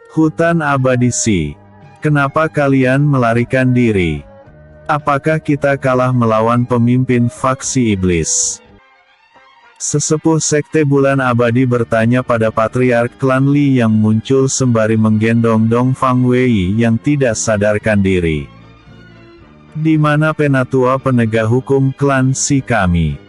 Hutan abadi Si. Kenapa kalian melarikan diri? Apakah kita kalah melawan pemimpin faksi iblis? Sesepuh sekte bulan abadi bertanya pada patriark klan Li yang muncul sembari menggendong Dong Fangwei yang tidak sadarkan diri. Di mana penatua penegak hukum klan Si kami?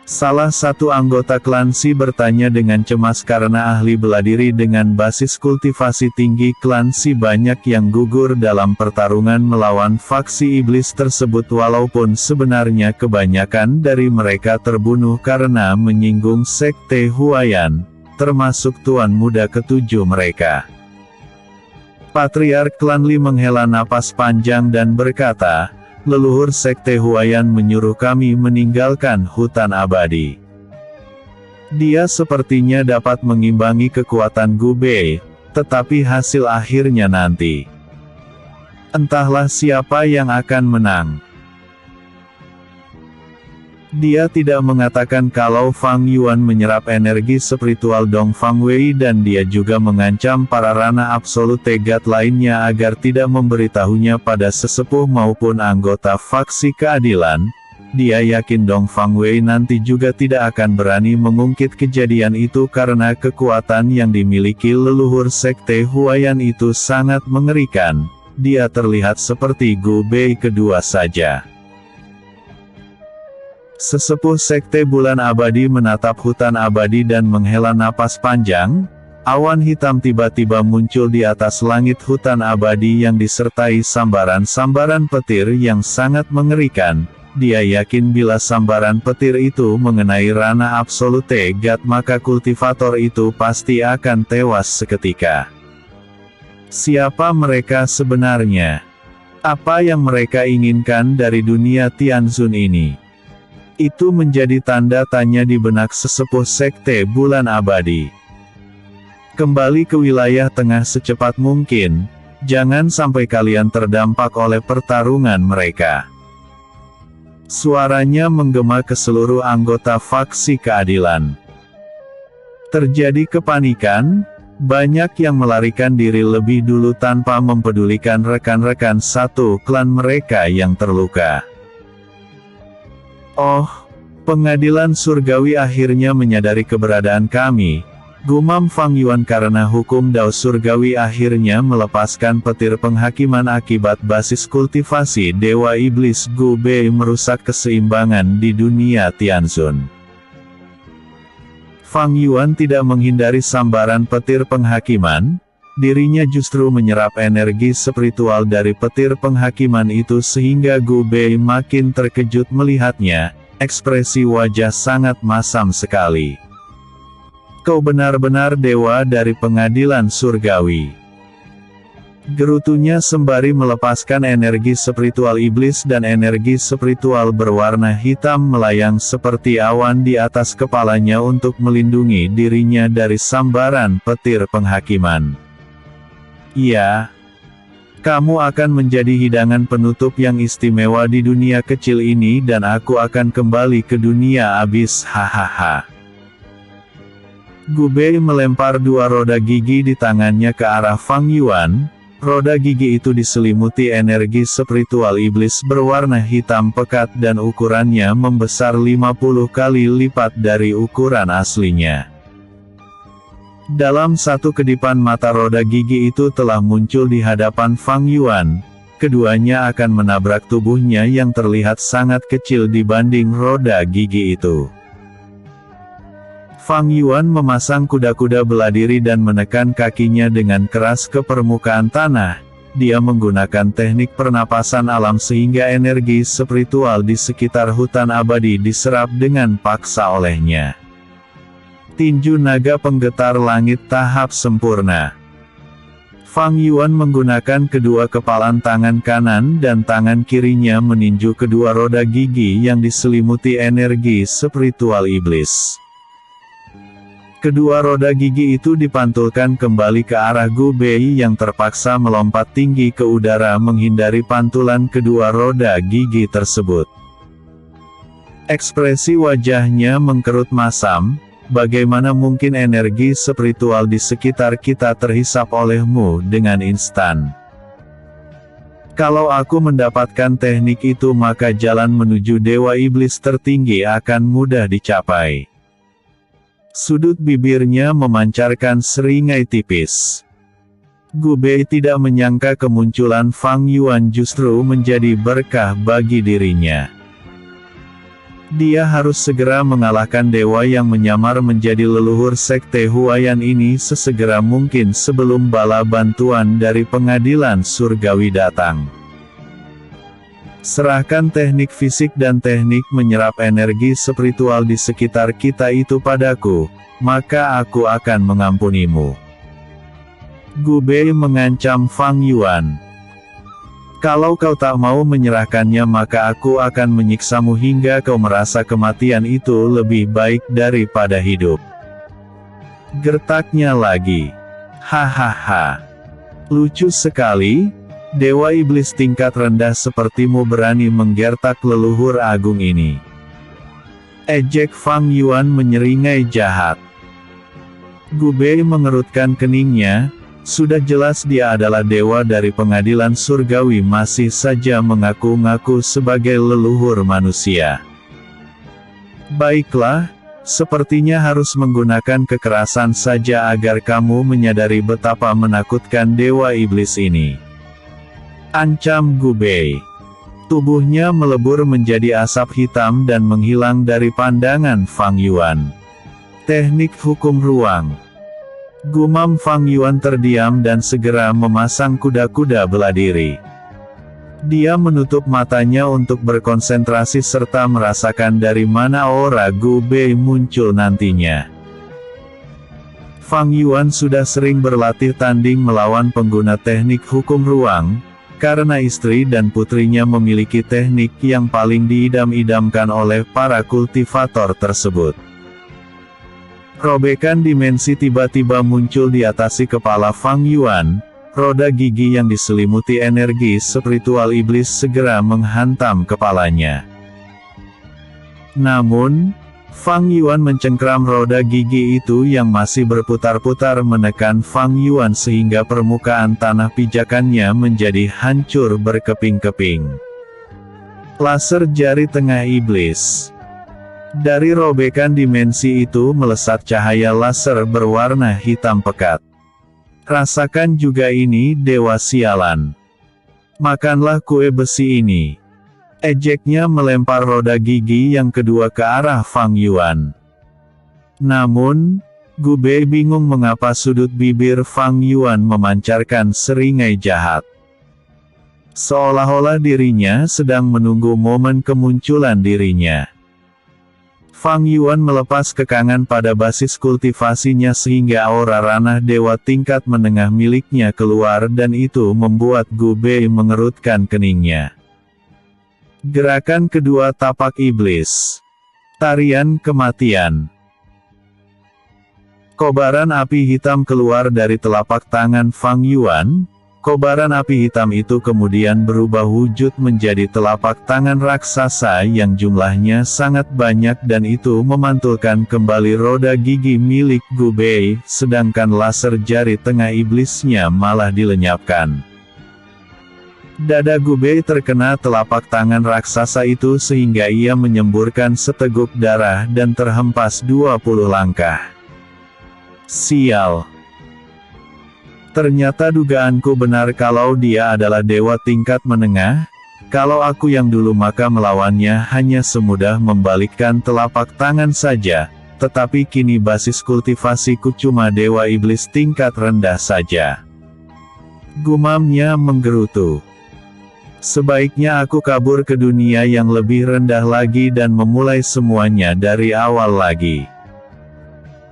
Salah satu anggota klan Si bertanya dengan cemas karena ahli bela diri dengan basis kultivasi tinggi klan Si banyak yang gugur dalam pertarungan melawan faksi iblis tersebut walaupun sebenarnya kebanyakan dari mereka terbunuh karena menyinggung sekte Huayan, termasuk tuan muda ketujuh mereka. Patriark klan Li menghela napas panjang dan berkata, leluhur sekte Huayan menyuruh kami meninggalkan hutan abadi. Dia sepertinya dapat mengimbangi kekuatan Gu Bei, tetapi hasil akhirnya nanti. Entahlah siapa yang akan menang. Dia tidak mengatakan kalau Fang Yuan menyerap energi spiritual Dong Fangwei dan dia juga mengancam para rana absolute god lainnya agar tidak memberitahunya pada sesepuh maupun anggota faksi keadilan. Dia yakin Dong Fangwei nanti juga tidak akan berani mengungkit kejadian itu karena kekuatan yang dimiliki leluhur sekte Huayan itu sangat mengerikan. Dia terlihat seperti Gu Bei kedua saja. Sesepuh sekte bulan abadi menatap hutan abadi dan menghela napas panjang. Awan hitam tiba-tiba muncul di atas langit hutan abadi yang disertai sambaran-sambaran petir yang sangat mengerikan. Dia yakin bila sambaran petir itu mengenai rana absolute god maka kultivator itu pasti akan tewas seketika. Siapa mereka sebenarnya? Apa yang mereka inginkan dari dunia Tianzun ini? Itu menjadi tanda tanya di benak sesepuh sekte bulan abadi. Kembali ke wilayah tengah secepat mungkin, jangan sampai kalian terdampak oleh pertarungan mereka. Suaranya menggema ke seluruh anggota faksi keadilan. Terjadi kepanikan, banyak yang melarikan diri lebih dulu tanpa mempedulikan rekan-rekan satu klan mereka yang terluka. Oh, pengadilan surgawi akhirnya menyadari keberadaan kami, gumam Fang Yuan karena hukum Dao surgawi akhirnya melepaskan petir penghakiman akibat basis kultivasi Dewa Iblis Gu Bei merusak keseimbangan di dunia Tianzun. Fang Yuan tidak menghindari sambaran petir penghakiman. Dirinya justru menyerap energi spiritual dari petir penghakiman itu sehingga Gu Bei makin terkejut melihatnya, ekspresi wajah sangat masam sekali. Kau benar-benar dewa dari pengadilan surgawi. Gerutunya sembari melepaskan energi spiritual iblis dan energi spiritual berwarna hitam melayang seperti awan di atas kepalanya untuk melindungi dirinya dari sambaran petir penghakiman. Iya, kamu akan menjadi hidangan penutup yang istimewa di dunia kecil ini dan aku akan kembali ke dunia abis hahaha. Gu Bei melempar dua roda gigi di tangannya ke arah Fang Yuan. Roda gigi itu diselimuti energi spiritual iblis berwarna hitam pekat dan ukurannya membesar 50 kali lipat dari ukuran aslinya. Dalam satu kedipan mata roda gigi itu telah muncul di hadapan Fang Yuan. Keduanya akan menabrak tubuhnya yang terlihat sangat kecil dibanding roda gigi itu. Fang Yuan memasang kuda-kuda bela diri dan menekan kakinya dengan keras ke permukaan tanah. Dia menggunakan teknik pernapasan alam sehingga energi spiritual di sekitar hutan abadi diserap dengan paksa olehnya. Tinju naga penggetar langit tahap sempurna. Fang Yuan menggunakan kedua kepalan tangan kanan dan tangan kirinya meninju kedua roda gigi yang diselimuti energi spiritual iblis. Kedua roda gigi itu dipantulkan kembali ke arah Gu Bei yang terpaksa melompat tinggi ke udara menghindari pantulan kedua roda gigi tersebut. Ekspresi wajahnya mengkerut masam. bagaimana mungkin energi spiritual di sekitar kita terhisap olehmu dengan instan? Kalau aku mendapatkan teknik itu, maka jalan menuju dewa iblis tertinggi akan mudah dicapai. Sudut bibirnya memancarkan seringai tipis. Gu Bei tidak menyangka kemunculan Fang Yuan justru menjadi berkah bagi dirinya. Dia harus segera mengalahkan dewa yang menyamar menjadi leluhur sekte Huayan ini sesegera mungkin sebelum bala bantuan dari pengadilan surgawi datang. Serahkan teknik fisik dan teknik menyerap energi spiritual di sekitar kita itu padaku, maka aku akan mengampunimu. Gu Bei mengancam Fang Yuan. Kalau kau tak mau menyerahkannya, maka aku akan menyiksamu hingga kau merasa kematian itu lebih baik daripada hidup. Gertaknya lagi. Hahaha. Lucu sekali, dewa iblis tingkat rendah sepertimu berani menggertak leluhur agung ini. Ejek Fang Yuan menyeringai jahat. Gu Bei mengerutkan keningnya. Sudah jelas dia adalah dewa dari pengadilan surgawi, masih saja mengaku-ngaku sebagai leluhur manusia. Baiklah, sepertinya harus menggunakan kekerasan saja agar kamu menyadari betapa menakutkan dewa iblis ini. Ancam Gu Bei. Tubuhnya melebur menjadi asap hitam dan menghilang dari pandangan Fang Yuan. Teknik hukum ruang. Gumam Fang Yuan terdiam dan segera memasang kuda-kuda bela diri. Dia menutup matanya untuk berkonsentrasi serta merasakan dari mana aura Gu Bei muncul nantinya. Fang Yuan sudah sering berlatih tanding melawan pengguna teknik hukum ruang, karena istri dan putrinya memiliki teknik yang paling diidam-idamkan oleh para kultivator tersebut. Robekan dimensi tiba-tiba muncul di atas kepala Fang Yuan, roda gigi yang diselimuti energi spiritual iblis segera menghantam kepalanya. Namun, Fang Yuan mencengkram roda gigi itu yang masih berputar-putar menekan Fang Yuan sehingga permukaan tanah pijakannya menjadi hancur berkeping-keping. Laser jari tengah iblis. Dari robekan dimensi itu melesat cahaya laser berwarna hitam pekat. Rasakan juga ini, dewa sialan. Makanlah kue besi ini. Ejeknya melempar roda gigi yang kedua ke arah Fang Yuan. Namun, Gu Bei bingung mengapa sudut bibir Fang Yuan memancarkan seringai jahat. Seolah-olah dirinya sedang menunggu momen kemunculan dirinya. Fang Yuan melepas kekangan pada basis kultivasinya sehingga aura ranah dewa tingkat menengah miliknya keluar dan itu membuat Gu Bei mengerutkan keningnya. Gerakan kedua tapak iblis. Tarian kematian. Kobaran api hitam keluar dari telapak tangan Fang Yuan. Kobaran api hitam itu kemudian berubah wujud menjadi telapak tangan raksasa yang jumlahnya sangat banyak dan itu memantulkan kembali roda gigi milik Gu Bei, sedangkan laser jari tengah iblisnya malah dilenyapkan. Dada Gu Bei terkena telapak tangan raksasa itu sehingga ia menyemburkan seteguk darah dan terhempas 20 langkah. Sial. Ternyata dugaanku benar kalau dia adalah dewa tingkat menengah. Kalau aku yang dulu maka melawannya hanya semudah membalikkan telapak tangan saja, tetapi kini basis kultivasiku cuma dewa iblis tingkat rendah saja. Gumamnya menggerutu. Sebaiknya aku kabur ke dunia yang lebih rendah lagi dan memulai semuanya dari awal lagi.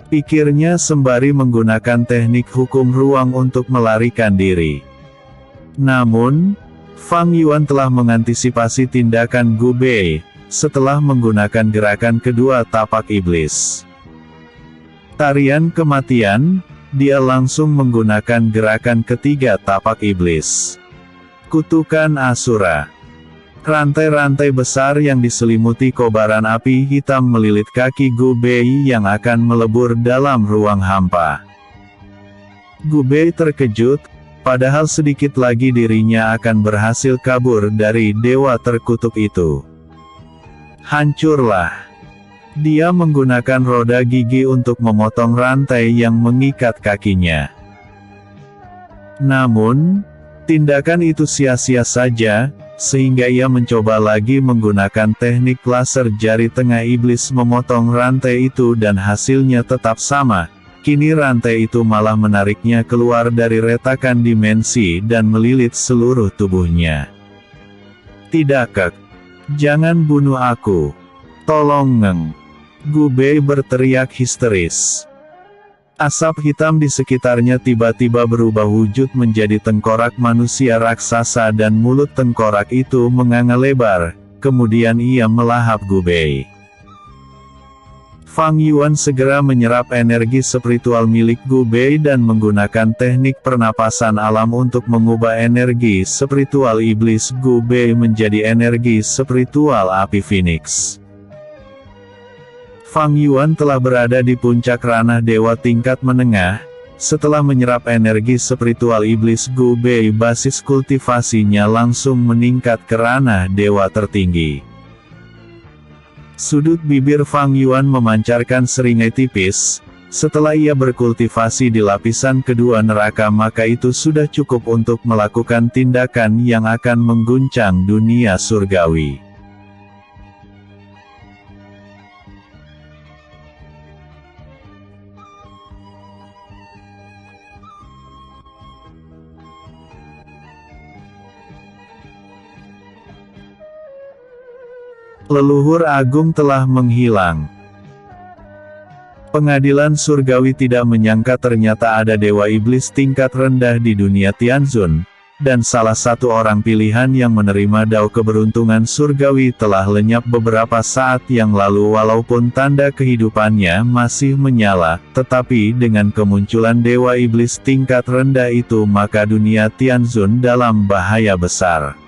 Pikirnya sembari menggunakan teknik hukum ruang untuk melarikan diri. Namun, Fang Yuan telah mengantisipasi tindakan Gu Bei, setelah menggunakan gerakan kedua tapak iblis. Tarian kematian, dia langsung menggunakan gerakan ketiga tapak iblis. Kutukan Asura. Rantai-rantai besar yang diselimuti kobaran api hitam melilit kaki Gu Bei yang akan melebur dalam ruang hampa. Gu Bei terkejut, padahal sedikit lagi dirinya akan berhasil kabur dari dewa terkutuk itu. Hancurlah! Dia menggunakan roda gigi untuk memotong rantai yang mengikat kakinya. Namun, tindakan itu sia-sia saja, sehingga ia mencoba lagi menggunakan teknik laser jari tengah iblis memotong rantai itu dan hasilnya tetap sama. Kini rantai itu malah menariknya keluar dari retakan dimensi dan melilit seluruh tubuhnya. Tidak kek. Jangan bunuh aku. Tolong Ngeng. Gu Bei berteriak histeris. Asap hitam di sekitarnya tiba-tiba berubah wujud menjadi tengkorak manusia raksasa dan mulut tengkorak itu menganga lebar, kemudian ia melahap Gu Bei. Fang Yuan segera menyerap energi spiritual milik Gu Bei dan menggunakan teknik pernapasan alam untuk mengubah energi spiritual iblis Gu Bei menjadi energi spiritual api Phoenix. Fang Yuan telah berada di puncak ranah dewa tingkat menengah. Setelah menyerap energi spiritual iblis Gu Bei, basis kultivasinya langsung meningkat ke ranah dewa tertinggi. Sudut bibir Fang Yuan memancarkan seringai tipis. Setelah ia berkultivasi di lapisan kedua neraka, maka itu sudah cukup untuk melakukan tindakan yang akan mengguncang dunia surgawi. Leluhur agung telah menghilang. Pengadilan surgawi tidak menyangka ternyata ada dewa iblis tingkat rendah di dunia Tianzun, dan salah satu orang pilihan yang menerima dao keberuntungan surgawi telah lenyap beberapa saat yang lalu. Walaupun tanda kehidupannya masih menyala, tetapi dengan kemunculan dewa iblis tingkat rendah itu maka dunia Tianzun dalam bahaya besar.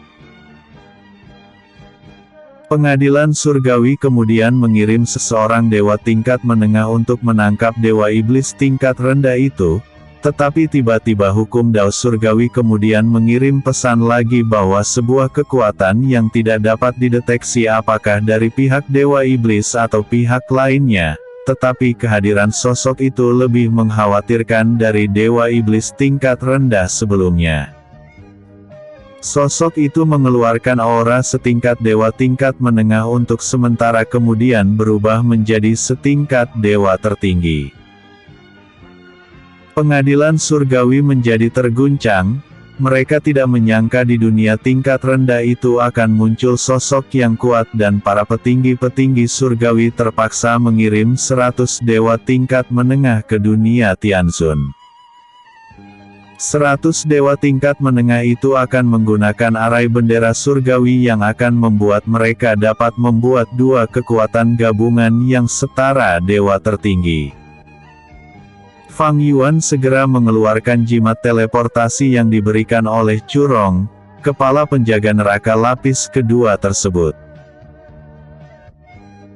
Pengadilan surgawi kemudian mengirim seseorang dewa tingkat menengah untuk menangkap dewa iblis tingkat rendah itu, tetapi tiba-tiba hukum dao surgawi kemudian mengirim pesan lagi bahwa sebuah kekuatan yang tidak dapat dideteksi apakah dari pihak dewa iblis atau pihak lainnya, tetapi kehadiran sosok itu lebih mengkhawatirkan dari dewa iblis tingkat rendah sebelumnya. Sosok itu mengeluarkan aura setingkat dewa tingkat menengah untuk sementara kemudian berubah menjadi setingkat dewa tertinggi. Pengadilan surgawi menjadi terguncang. Mereka tidak menyangka di dunia tingkat rendah itu akan muncul sosok yang kuat dan para petinggi-petinggi surgawi terpaksa mengirim 100 dewa tingkat menengah ke dunia Tianzun. 100 dewa tingkat menengah itu akan menggunakan arai bendera surgawi yang akan membuat mereka dapat membuat dua kekuatan gabungan yang setara dewa tertinggi. Fang Yuan segera mengeluarkan jimat teleportasi yang diberikan oleh Curong, kepala penjaga neraka lapis kedua tersebut.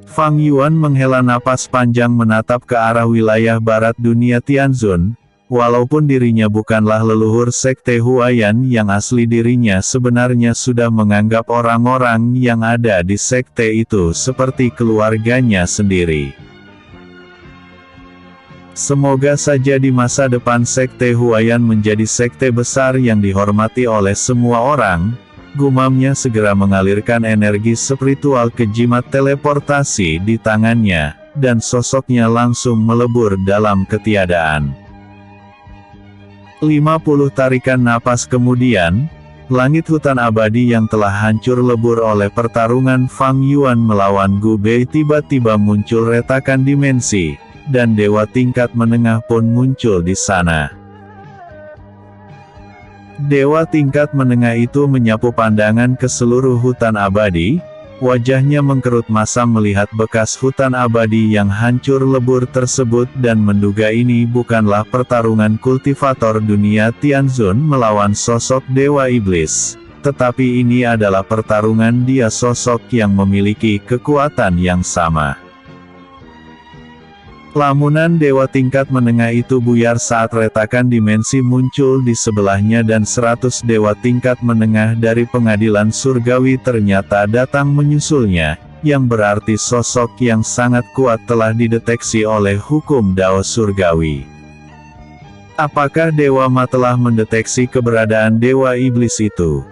Fang Yuan menghela napas panjang menatap ke arah wilayah barat dunia Tianzun. Walaupun dirinya bukanlah leluhur sekte Huayan yang asli, dirinya sebenarnya sudah menganggap orang-orang yang ada di sekte itu seperti keluarganya sendiri. Semoga saja di masa depan sekte Huayan menjadi sekte besar yang dihormati oleh semua orang, gumamnya segera mengalirkan energi spiritual ke jimat teleportasi di tangannya, dan sosoknya langsung melebur dalam ketiadaan. 50 tarikan napas kemudian, langit hutan abadi yang telah hancur lebur oleh pertarungan Fang Yuan melawan Gu Bei tiba-tiba muncul retakan dimensi, dan dewa tingkat menengah pun muncul di sana. Dewa tingkat menengah itu menyapu pandangan ke seluruh hutan abadi. Wajahnya mengkerut masam melihat bekas hutan abadi yang hancur lebur tersebut dan menduga ini bukanlah pertarungan kultivator dunia Tianzun melawan sosok dewa iblis, tetapi ini adalah pertarungan dia sosok yang memiliki kekuatan yang sama. Lamunan dewa tingkat menengah itu buyar saat retakan dimensi muncul di sebelahnya dan 100 dewa tingkat menengah dari pengadilan surgawi ternyata datang menyusulnya, yang berarti sosok yang sangat kuat telah dideteksi oleh hukum Dao surgawi. Apakah Dewa Ma telah mendeteksi keberadaan Dewa Iblis itu?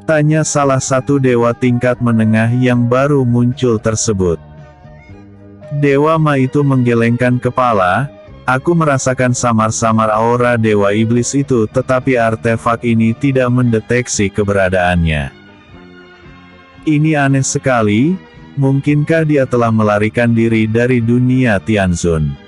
Tanya salah satu dewa tingkat menengah yang baru muncul tersebut. Dewa Ma itu menggelengkan kepala, aku merasakan samar-samar aura Dewa Iblis itu tetapi artefak ini tidak mendeteksi keberadaannya. Ini aneh sekali, mungkinkah dia telah melarikan diri dari dunia Tianzun?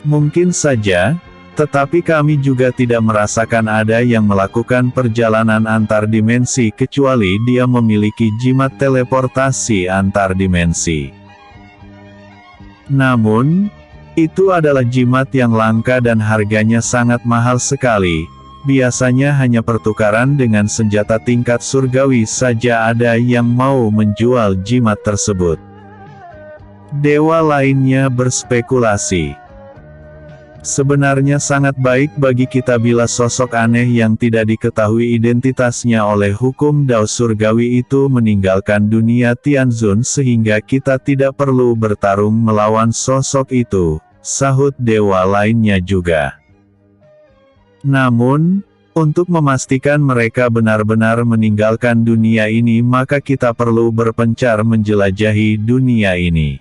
Mungkin saja, tetapi kami juga tidak merasakan ada yang melakukan perjalanan antar dimensi kecuali dia memiliki jimat teleportasi antar dimensi. Namun, itu adalah jimat yang langka dan harganya sangat mahal sekali. Biasanya hanya pertukaran dengan senjata tingkat surgawi saja ada yang mau menjual jimat tersebut. Dewa lainnya berspekulasi. Sebenarnya sangat baik bagi kita bila sosok aneh yang tidak diketahui identitasnya oleh hukum Dao surgawi itu meninggalkan dunia Tianzun sehingga kita tidak perlu bertarung melawan sosok itu, sahut dewa lainnya juga. Namun, untuk memastikan mereka benar-benar meninggalkan dunia ini maka kita perlu berpencar menjelajahi dunia ini.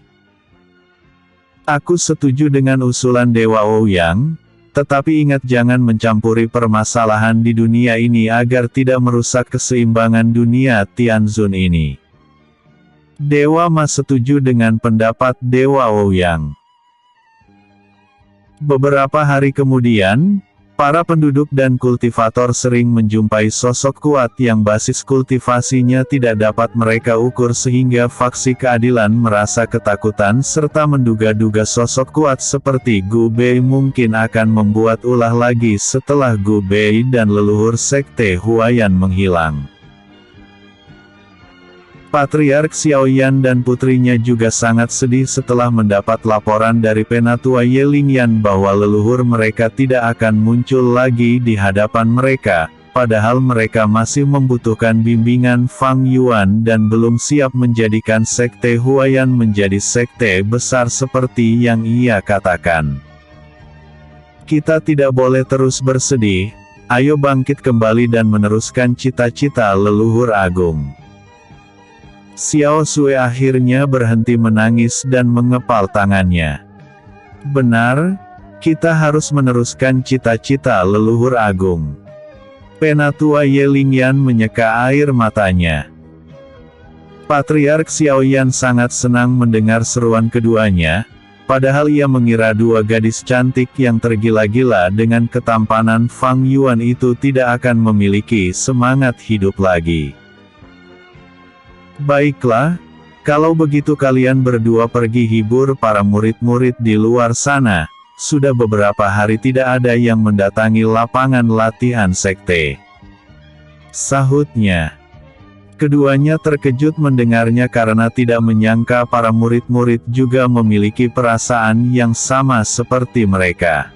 Aku setuju dengan usulan Dewa Ouyang, tetapi ingat jangan mencampuri permasalahan di dunia ini agar tidak merusak keseimbangan dunia Tianzun ini. Dewa Ma setuju dengan pendapat Dewa Ouyang. Beberapa hari kemudian, para penduduk dan kultivator sering menjumpai sosok kuat yang basis kultivasinya tidak dapat mereka ukur sehingga faksi keadilan merasa ketakutan serta menduga-duga sosok kuat seperti Gu Bei mungkin akan membuat ulah lagi setelah Gu Bei dan leluhur sekte Huayan menghilang. Patriark Xiaoyan dan putrinya juga sangat sedih setelah mendapat laporan dari Penatua Yelingyan bahwa leluhur mereka tidak akan muncul lagi di hadapan mereka, padahal mereka masih membutuhkan bimbingan Fang Yuan dan belum siap menjadikan sekte Huayan menjadi sekte besar seperti yang ia katakan. Kita tidak boleh terus bersedih, ayo bangkit kembali dan meneruskan cita-cita leluhur agung. Xiao Sui akhirnya berhenti menangis dan mengepal tangannya. Benar, kita harus meneruskan cita-cita leluhur agung. Penatua Yelingyan menyeka air matanya. Patriark Xiaoyan sangat senang mendengar seruan keduanya, padahal ia mengira dua gadis cantik yang tergila-gila dengan ketampanan Fang Yuan itu tidak akan memiliki semangat hidup lagi. Baiklah, kalau begitu kalian berdua pergi hibur para murid-murid di luar sana. Sudah beberapa hari tidak ada yang mendatangi lapangan latihan sekte, sahutnya. Keduanya terkejut mendengarnya karena tidak menyangka para murid-murid juga memiliki perasaan yang sama seperti mereka.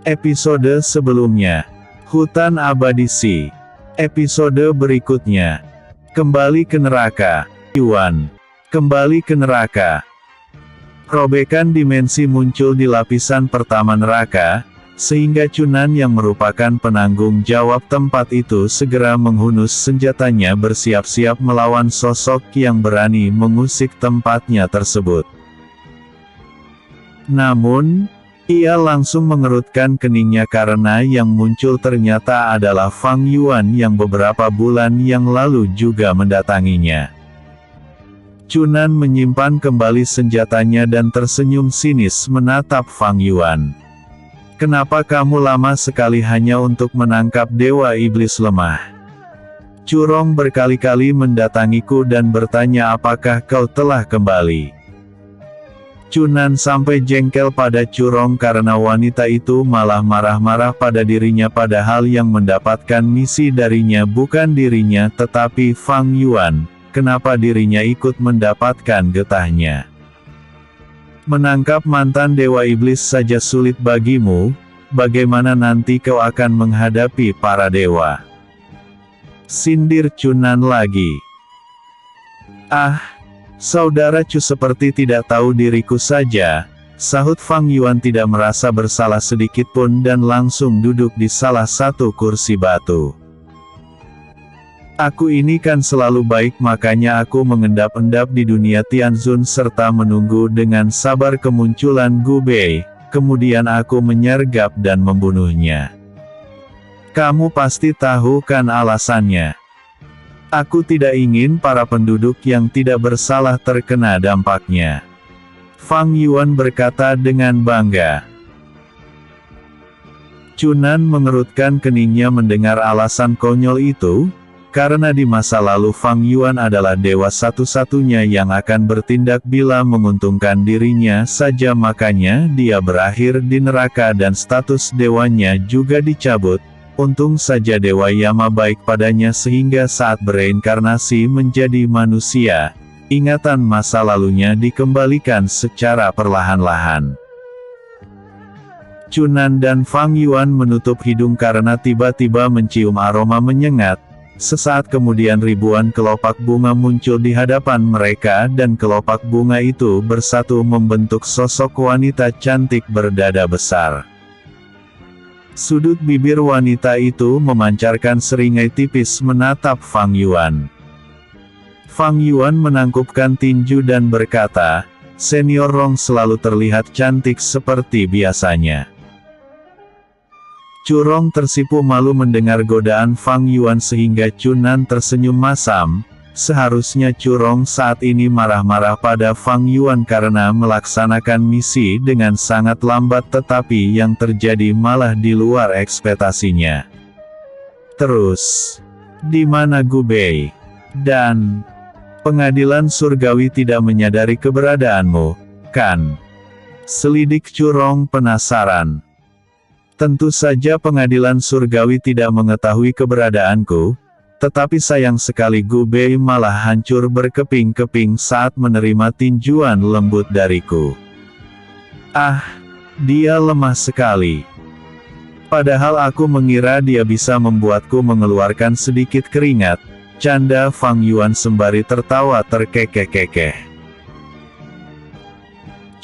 Episode sebelumnya, Hutan Abadi Si. Episode berikutnya, kembali ke neraka. Yuan. Kembali ke neraka. Robekan dimensi muncul di lapisan pertama neraka, sehingga Cunan yang merupakan penanggung jawab tempat itu segera menghunus senjatanya bersiap-siap melawan sosok yang berani mengusik tempatnya tersebut. Namun, ia langsung mengerutkan keningnya karena yang muncul ternyata adalah Fang Yuan yang beberapa bulan yang lalu juga mendatanginya. Cunan menyimpan kembali senjatanya dan tersenyum sinis menatap Fang Yuan. Kenapa kamu lama sekali hanya untuk menangkap Dewa Iblis lemah? Curong berkali-kali mendatangiku dan bertanya apakah kau telah kembali. Chunan sampai jengkel pada Curong karena wanita itu malah marah-marah pada dirinya padahal yang mendapatkan misi darinya bukan dirinya tetapi Fang Yuan, kenapa dirinya ikut mendapatkan getahnya. Menangkap mantan Dewa Iblis saja sulit bagimu, bagaimana nanti kau akan menghadapi para dewa? Sindir Chunan lagi. Ah, saudara Chu seperti tidak tahu diriku saja, sahut Fang Yuan tidak merasa bersalah sedikitpun dan langsung duduk di salah satu kursi batu. Aku ini kan selalu baik makanya aku mengendap-endap di dunia Tianzun serta menunggu dengan sabar kemunculan Gu Bei, kemudian aku menyergap dan membunuhnya. Kamu pasti tahu kan alasannya. Aku tidak ingin para penduduk yang tidak bersalah terkena dampaknya. Fang Yuan berkata dengan bangga. Chunan mengerutkan keningnya mendengar alasan konyol itu, karena di masa lalu Fang Yuan adalah dewa satu-satunya yang akan bertindak bila menguntungkan dirinya saja makanya dia berakhir di neraka dan status dewanya juga dicabut. Untung saja Dewa Yama baik padanya sehingga saat bereinkarnasi menjadi manusia, ingatan masa lalunya dikembalikan secara perlahan-lahan. Chunan dan Fang Yuan menutup hidung karena tiba-tiba mencium aroma menyengat. Sesaat kemudian ribuan kelopak bunga muncul di hadapan mereka dan kelopak bunga itu bersatu membentuk sosok wanita cantik berdada besar. Sudut bibir wanita itu memancarkan seringai tipis menatap Fang Yuan. Fang Yuan menangkupkan tinju dan berkata, "Senior Rong selalu terlihat cantik seperti biasanya." Curong tersipu malu mendengar godaan Fang Yuan sehingga Chunan tersenyum masam. Seharusnya Curong saat ini marah-marah pada Fang Yuan karena melaksanakan misi dengan sangat lambat tetapi yang terjadi malah di luar ekspektasinya. Terus, di mana Gu Bei? Dan pengadilan surgawi tidak menyadari keberadaanmu, kan? Selidik Curong penasaran. Tentu saja pengadilan surgawi tidak mengetahui keberadaanku, tetapi sayang sekali Gu Bei malah hancur berkeping-keping saat menerima tinjuan lembut dariku. Ah, dia lemah sekali. Padahal aku mengira dia bisa membuatku mengeluarkan sedikit keringat, canda Fang Yuan sembari tertawa terkekeh-kekeh.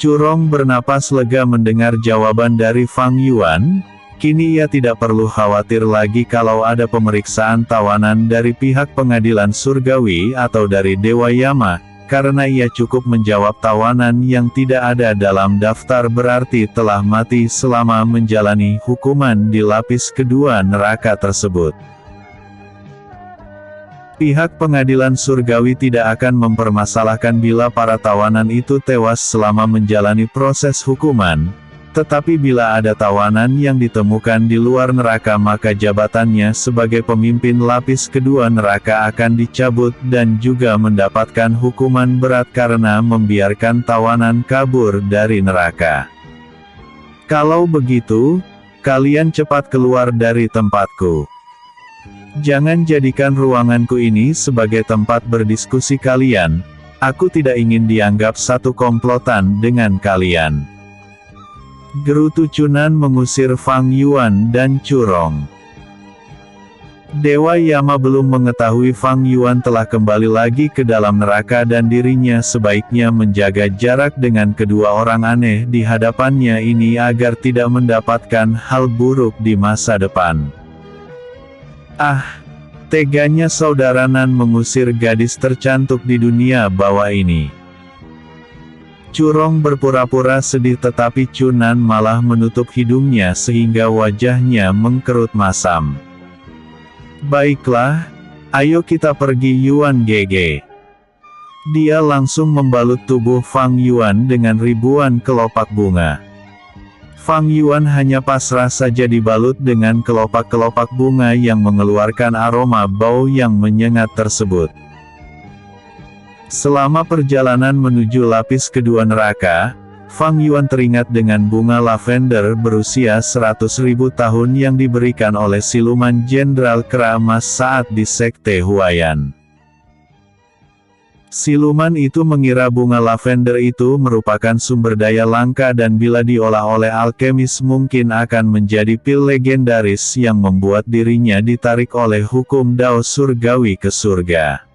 Curong bernapas lega mendengar jawaban dari Fang Yuan. Kini ia tidak perlu khawatir lagi kalau ada pemeriksaan tawanan dari pihak pengadilan surgawi atau dari Dewa Yama, karena ia cukup menjawab tawanan yang tidak ada dalam daftar berarti telah mati selama menjalani hukuman di lapis kedua neraka tersebut. Pihak pengadilan surgawi tidak akan mempermasalahkan bila para tawanan itu tewas selama menjalani proses hukuman, tetapi bila ada tawanan yang ditemukan di luar neraka maka jabatannya sebagai pemimpin lapis kedua neraka akan dicabut dan juga mendapatkan hukuman berat karena membiarkan tawanan kabur dari neraka. Kalau begitu, kalian cepat keluar dari tempatku. Jangan jadikan ruanganku ini sebagai tempat berdiskusi kalian, aku tidak ingin dianggap satu komplotan dengan kalian. Gerutu Chunan mengusir Fang Yuan dan Curong. Dewa Yama belum mengetahui Fang Yuan telah kembali lagi ke dalam neraka dan dirinya sebaiknya menjaga jarak dengan kedua orang aneh di hadapannya ini agar tidak mendapatkan hal buruk di masa depan. Ah, teganya saudara Nan mengusir gadis tercantik di dunia bawah ini. Curong berpura-pura sedih tetapi Chunan malah menutup hidungnya sehingga wajahnya mengkerut masam. Baiklah, ayo kita pergi Yuan Gege. Dia langsung membalut tubuh Fang Yuan dengan ribuan kelopak bunga. Fang Yuan hanya pasrah saja dibalut dengan kelopak-kelopak bunga yang mengeluarkan aroma bau yang menyengat tersebut. Selama perjalanan menuju lapis kedua neraka, Fang Yuan teringat dengan bunga lavender berusia 100.000 tahun yang diberikan oleh siluman Jenderal Kera Emas saat di Sekte Huayan. Siluman itu mengira bunga lavender itu merupakan sumber daya langka dan bila diolah oleh alkemis mungkin akan menjadi pil legendaris yang membuat dirinya ditarik oleh hukum Dao surgawi ke surga.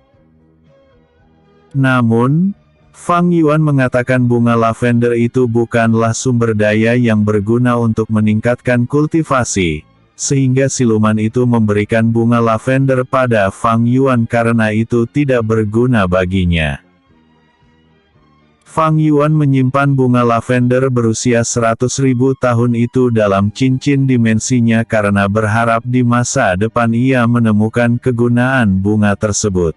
Namun, Fang Yuan mengatakan bunga lavender itu bukanlah sumber daya yang berguna untuk meningkatkan kultivasi, sehingga siluman itu memberikan bunga lavender pada Fang Yuan karena itu tidak berguna baginya. Fang Yuan menyimpan bunga lavender berusia 100.000 tahun itu dalam cincin dimensinya karena berharap di masa depan ia menemukan kegunaan bunga tersebut.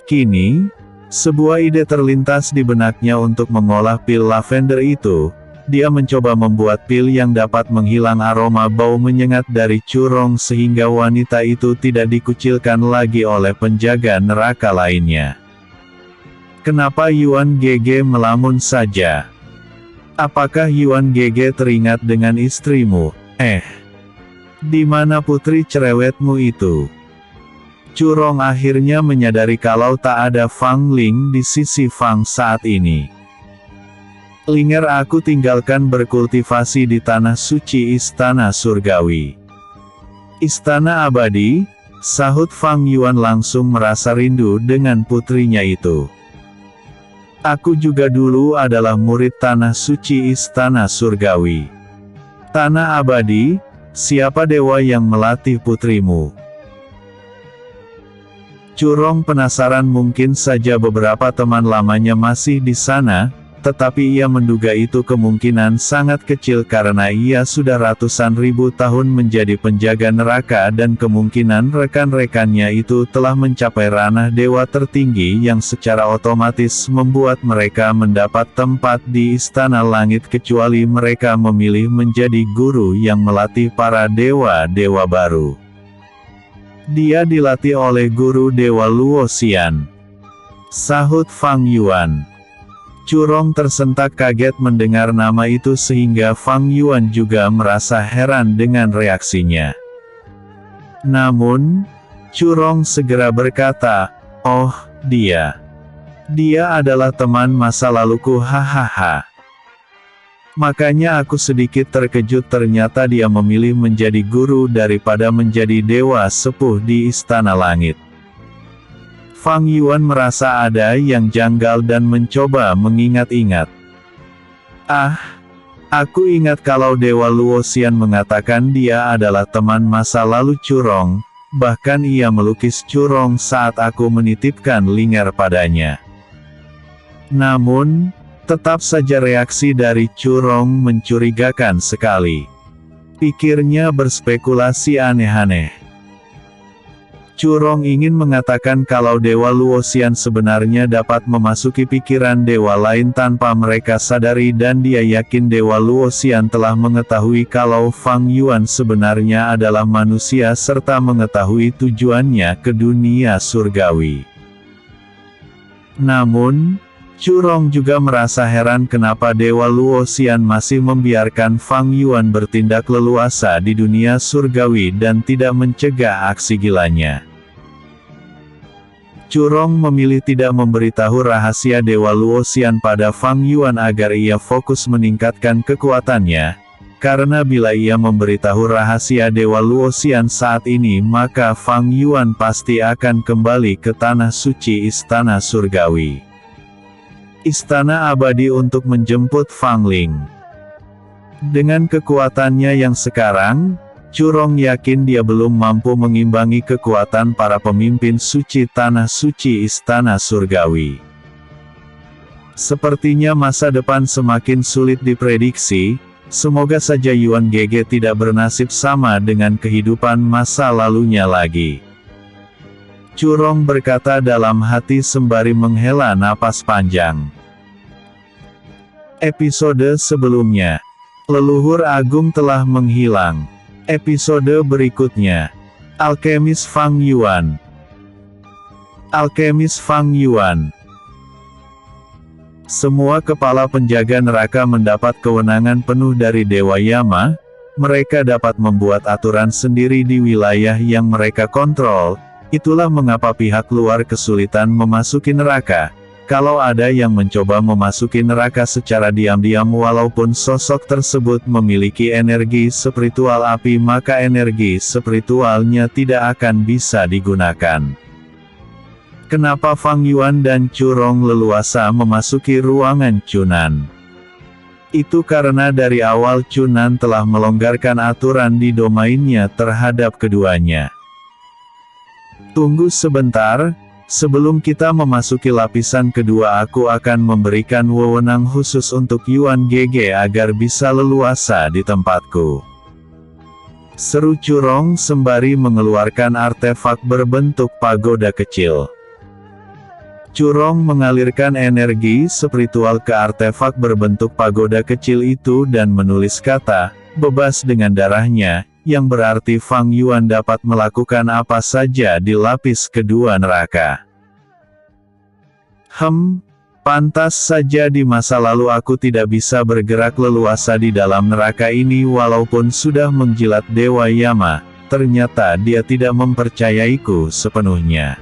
Kini, sebuah ide terlintas di benaknya untuk mengolah pil lavender itu. Dia mencoba membuat pil yang dapat menghilang aroma bau menyengat dari curong sehingga wanita itu tidak dikucilkan lagi oleh penjaga neraka lainnya. Kenapa Yuan Gege melamun saja? Apakah Yuan Gege teringat dengan istrimu? Di mana putri cerewetmu itu? Curong akhirnya menyadari kalau tak ada Fang Ling di sisi Fang saat ini. Linger aku tinggalkan berkultivasi di tanah suci istana surgawi. Istana abadi, sahut Fang Yuan langsung merasa rindu dengan putrinya itu. Aku juga dulu adalah murid tanah suci istana surgawi. Tanah abadi, siapa dewa yang melatih putrimu? Curong penasaran mungkin saja beberapa teman lamanya masih di sana, tetapi ia menduga itu kemungkinan sangat kecil karena ia sudah ratusan ribu tahun menjadi penjaga neraka dan kemungkinan rekan-rekannya itu telah mencapai ranah dewa tertinggi yang secara otomatis membuat mereka mendapat tempat di istana langit kecuali mereka memilih menjadi guru yang melatih para dewa-dewa baru. Dia dilatih oleh guru dewa Luoxian, sahut Fang Yuan. Curong tersentak kaget mendengar nama itu sehingga Fang Yuan juga merasa heran dengan reaksinya. Namun, Curong segera berkata, "Oh, dia adalah teman masa laluku, hahaha. Makanya aku sedikit terkejut ternyata dia memilih menjadi guru daripada menjadi dewa sepuh di istana langit." Fang Yuan merasa ada yang janggal dan mencoba mengingat-ingat. Aku ingat kalau Dewa Luoxian mengatakan dia adalah teman masa lalu Curong, bahkan ia melukis Curong saat aku menitipkan Linger padanya. Namun, tetap saja reaksi dari Curong mencurigakan sekali. Pikirnya berspekulasi aneh-aneh. Curong ingin mengatakan kalau Dewa Luoxian sebenarnya dapat memasuki pikiran dewa lain tanpa mereka sadari dan dia yakin Dewa Luoxian telah mengetahui kalau Fang Yuan sebenarnya adalah manusia serta mengetahui tujuannya ke dunia surgawi. Namun, Curong juga merasa heran kenapa Dewa Luoxian masih membiarkan Fang Yuan bertindak leluasa di dunia surgawi dan tidak mencegah aksi gilanya. Curong memilih tidak memberitahu rahasia Dewa Luoxian pada Fang Yuan agar ia fokus meningkatkan kekuatannya, karena bila ia memberitahu rahasia Dewa Luoxian saat ini maka Fang Yuan pasti akan kembali ke tanah suci istana surgawi. Istana abadi untuk menjemput Fang Ling. Dengan kekuatannya yang sekarang, Curong yakin dia belum mampu mengimbangi kekuatan para pemimpin suci tanah suci istana surgawi. Sepertinya masa depan semakin sulit diprediksi, semoga saja Yuan Gege tidak bernasib sama dengan kehidupan masa lalunya lagi. Curong berkata dalam hati sembari menghela napas panjang. Episode sebelumnya, leluhur agung telah menghilang. Episode berikutnya, Alkemis Fang Yuan. Alkemis Fang Yuan. Semua kepala penjaga neraka mendapat kewenangan penuh dari Dewa Yama. Mereka dapat membuat aturan sendiri di wilayah yang mereka kontrol. Itulah mengapa pihak luar kesulitan memasuki neraka. Kalau ada yang mencoba memasuki neraka secara diam-diam walaupun sosok tersebut memiliki energi spiritual api, maka energi spiritualnya tidak akan bisa digunakan. Kenapa Fang Yuan dan Chu Rong leluasa memasuki ruangan Chunan? Itu karena dari awal Chunan telah melonggarkan aturan di domainnya terhadap keduanya. Tunggu sebentar, sebelum kita memasuki lapisan kedua aku akan memberikan wewenang khusus untuk Yuan GG agar bisa leluasa di tempatku. Seru Chu Rong sembari mengeluarkan artefak berbentuk pagoda kecil. Chu Rong mengalirkan energi spiritual ke artefak berbentuk pagoda kecil itu dan menulis kata, bebas dengan darahnya, yang berarti Fang Yuan dapat melakukan apa saja di lapis kedua neraka. Pantas saja di masa lalu aku tidak bisa bergerak leluasa di dalam neraka ini walaupun sudah menjilat Dewa Yama, ternyata dia tidak mempercayaiku sepenuhnya.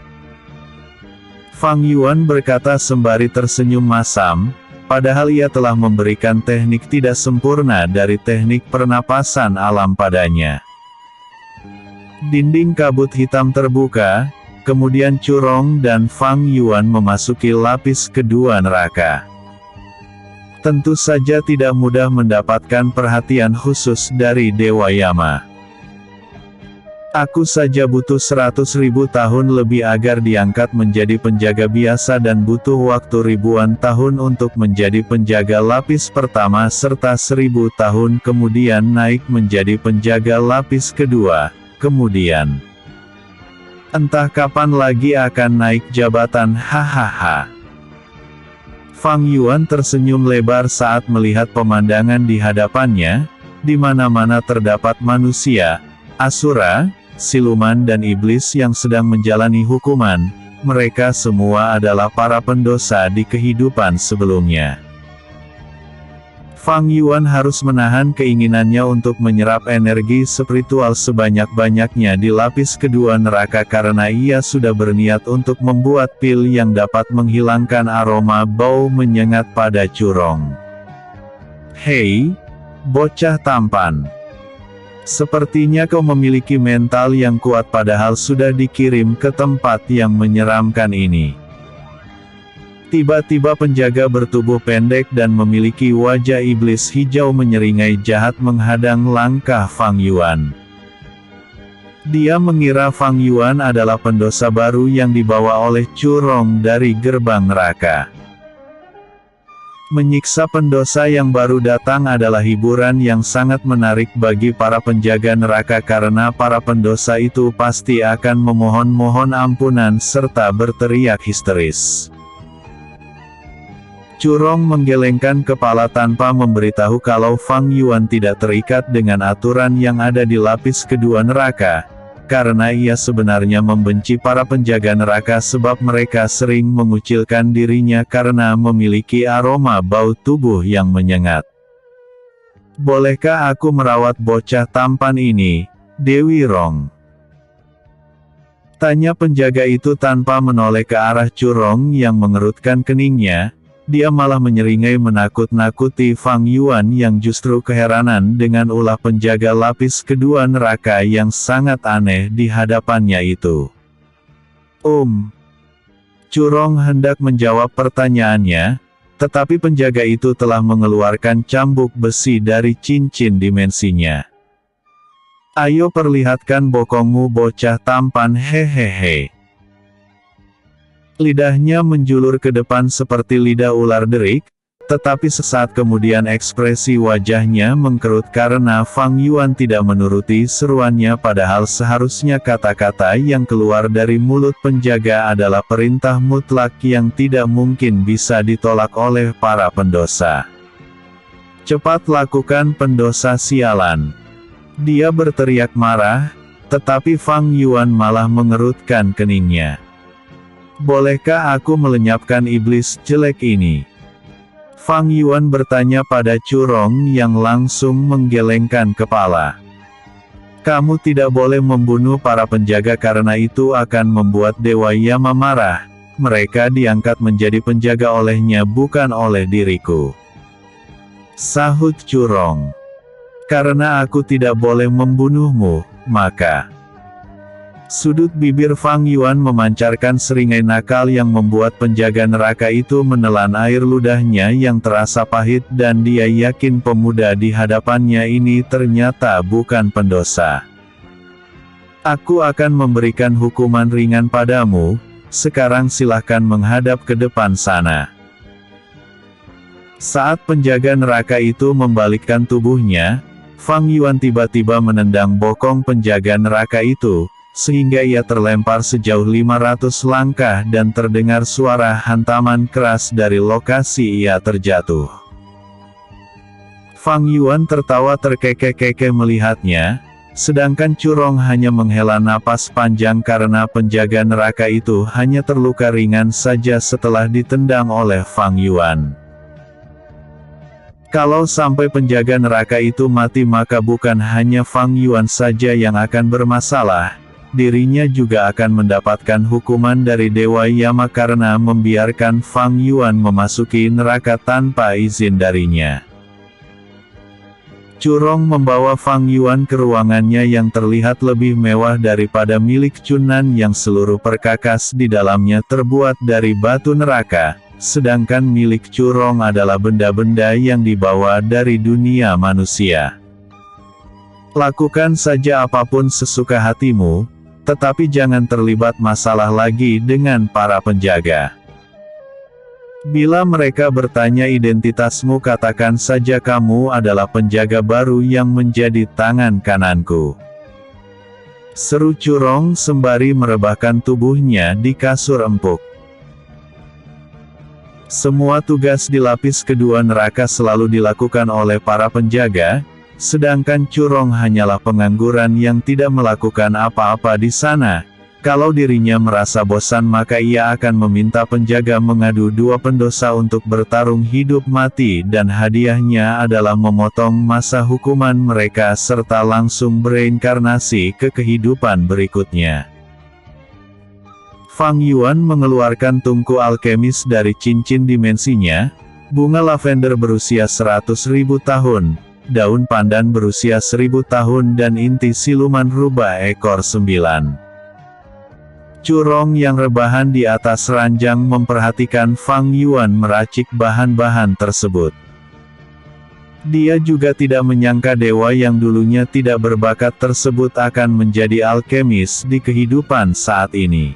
Fang Yuan berkata sembari tersenyum masam, padahal ia telah memberikan teknik tidak sempurna dari teknik pernapasan alam padanya. Dinding kabut hitam terbuka, kemudian Chu Rong dan Fang Yuan memasuki lapis kedua neraka. Tentu saja tidak mudah mendapatkan perhatian khusus dari Dewa Yama. Aku saja butuh 100.000 tahun lebih agar diangkat menjadi penjaga biasa dan butuh waktu ribuan tahun untuk menjadi penjaga lapis pertama serta 1000 tahun kemudian naik menjadi penjaga lapis kedua, kemudian entah kapan lagi akan naik jabatan, hahaha. Fang Yuan tersenyum lebar saat melihat pemandangan di hadapannya, di mana-mana terdapat manusia, asura, siluman dan iblis yang sedang menjalani hukuman. Mereka semua adalah para pendosa di kehidupan sebelumnya. Fang Yuan harus menahan keinginannya untuk menyerap energi spiritual sebanyak-banyaknya di lapis kedua neraka karena ia sudah berniat untuk membuat pil yang dapat menghilangkan aroma bau menyengat pada Chu Rong. Hei, bocah tampan. Sepertinya kau memiliki mental yang kuat padahal sudah dikirim ke tempat yang menyeramkan ini. Tiba-tiba penjaga bertubuh pendek dan memiliki wajah iblis hijau menyeringai jahat menghadang langkah Fang Yuan. Dia mengira Fang Yuan adalah pendosa baru yang dibawa oleh Chu Rong dari gerbang neraka. Menyiksa pendosa yang baru datang adalah hiburan yang sangat menarik bagi para penjaga neraka karena para pendosa itu pasti akan memohon-mohon ampunan serta berteriak histeris. Chu Rong menggelengkan kepala tanpa memberitahu kalau Fang Yuan tidak terikat dengan aturan yang ada di lapis kedua neraka. Karena ia sebenarnya membenci para penjaga neraka sebab mereka sering mengucilkan dirinya karena memiliki aroma bau tubuh yang menyengat. Bolehkah aku merawat bocah tampan ini, Dewi Rong? Tanya penjaga itu tanpa menoleh ke arah Chu Rong yang mengerutkan keningnya. Dia malah menyeringai menakut-nakuti Fang Yuan yang justru keheranan dengan ulah penjaga lapis kedua neraka yang sangat aneh di hadapannya itu. Chu Rong hendak menjawab pertanyaannya, tetapi penjaga itu telah mengeluarkan cambuk besi dari cincin dimensinya. Ayo perlihatkan bokongmu bocah tampan, hehehe. Lidahnya menjulur ke depan seperti lidah ular derik, tetapi sesaat kemudian ekspresi wajahnya mengkerut karena Fang Yuan tidak menuruti seruannya padahal seharusnya kata-kata yang keluar dari mulut penjaga adalah perintah mutlak yang tidak mungkin bisa ditolak oleh para pendosa. Cepat lakukan pendosa sialan. Dia berteriak marah, tetapi Fang Yuan malah mengerutkan keningnya. Bolehkah aku melenyapkan iblis jelek ini? Fang Yuan bertanya pada Curong yang langsung menggelengkan kepala. Kamu tidak boleh membunuh para penjaga karena itu akan membuat Dewa Yama marah. Mereka diangkat menjadi penjaga olehnya bukan oleh diriku. Sahut Curong. Karena aku tidak boleh membunuhmu, maka... Sudut bibir Fang Yuan memancarkan seringai nakal yang membuat penjaga neraka itu menelan air ludahnya yang terasa pahit dan dia yakin pemuda di hadapannya ini ternyata bukan pendosa. Aku akan memberikan hukuman ringan padamu, sekarang silahkan menghadap ke depan sana. Saat penjaga neraka itu membalikkan tubuhnya, Fang Yuan tiba-tiba menendang bokong penjaga neraka itu, sehingga ia terlempar sejauh 500 langkah dan terdengar suara hantaman keras dari lokasi ia terjatuh. Fang Yuan tertawa terkekeh-kekeh melihatnya, sedangkan Curong hanya menghela napas panjang karena penjaga neraka itu hanya terluka ringan saja setelah ditendang oleh Fang Yuan. Kalau sampai penjaga neraka itu mati maka bukan hanya Fang Yuan saja yang akan bermasalah, dirinya juga akan mendapatkan hukuman dari Dewa Yama karena membiarkan Fang Yuan memasuki neraka tanpa izin darinya. Curong membawa Fang Yuan ke ruangannya yang terlihat lebih mewah daripada milik Cunan yang seluruh perkakas di dalamnya terbuat dari batu neraka, sedangkan milik Curong adalah benda-benda yang dibawa dari dunia manusia. Lakukan saja apapun sesuka hatimu, tetapi jangan terlibat masalah lagi dengan para penjaga. Bila mereka bertanya identitasmu katakan saja kamu adalah penjaga baru yang menjadi tangan kananku. Seru Curong sembari merebahkan tubuhnya di kasur empuk. Semua tugas di lapis kedua neraka selalu dilakukan oleh para penjaga, sedangkan Curong hanyalah pengangguran yang tidak melakukan apa-apa di sana. Kalau dirinya merasa bosan maka ia akan meminta penjaga mengadu dua pendosa untuk bertarung hidup mati dan hadiahnya adalah memotong masa hukuman mereka serta langsung bereinkarnasi ke kehidupan berikutnya. Fang Yuan mengeluarkan tungku alkemis dari cincin dimensinya, bunga lavender berusia 100.000 tahun, daun pandan berusia 1000 tahun dan inti siluman rubah ekor 9. Curong yang rebahan di atas ranjang memperhatikan Fang Yuan meracik bahan-bahan tersebut. Dia juga tidak menyangka dewa yang dulunya tidak berbakat tersebut akan menjadi alkemis di kehidupan saat ini.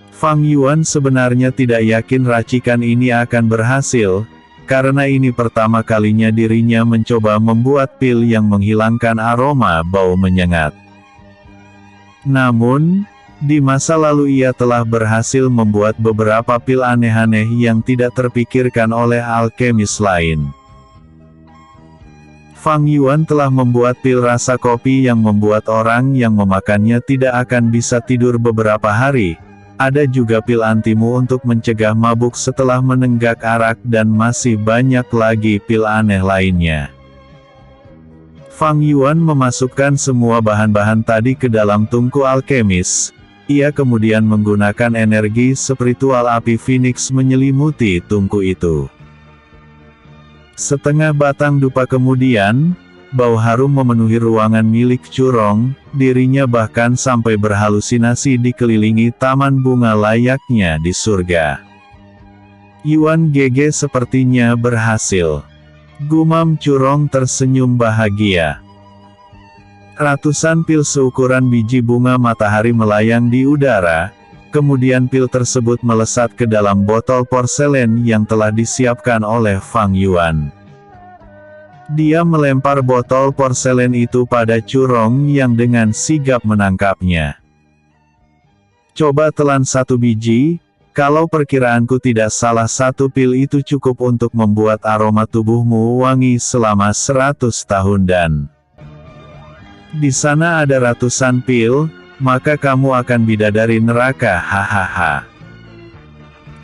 Fang Yuan sebenarnya tidak yakin racikan ini akan berhasil, karena ini pertama kalinya dirinya mencoba membuat pil yang menghilangkan aroma bau menyengat. Namun, di masa lalu ia telah berhasil membuat beberapa pil aneh-aneh yang tidak terpikirkan oleh alkemis lain. Fang Yuan telah membuat pil rasa kopi yang membuat orang yang memakannya tidak akan bisa tidur beberapa hari. Ada juga pil antimu untuk mencegah mabuk setelah menenggak arak dan masih banyak lagi pil aneh lainnya. Fang Yuan memasukkan semua bahan-bahan tadi ke dalam tungku alkemis. Ia kemudian menggunakan energi spiritual api Phoenix menyelimuti tungku itu. Setengah batang dupa kemudian, bau harum memenuhi ruangan milik Curong, dirinya bahkan sampai berhalusinasi dikelilingi taman bunga layaknya di surga. Yuan GG sepertinya berhasil. Gumam Curong tersenyum bahagia. Ratusan pil seukuran biji bunga matahari melayang di udara, kemudian pil tersebut melesat ke dalam botol porselen yang telah disiapkan oleh Fang Yuan. Dia melempar botol porselen itu pada Curong yang dengan sigap menangkapnya. Coba telan satu biji, kalau perkiraanku tidak salah satu pil itu cukup untuk membuat aroma tubuhmu wangi selama 100 tahun dan... Di sana ada ratusan pil, maka kamu akan bidadari neraka hahaha.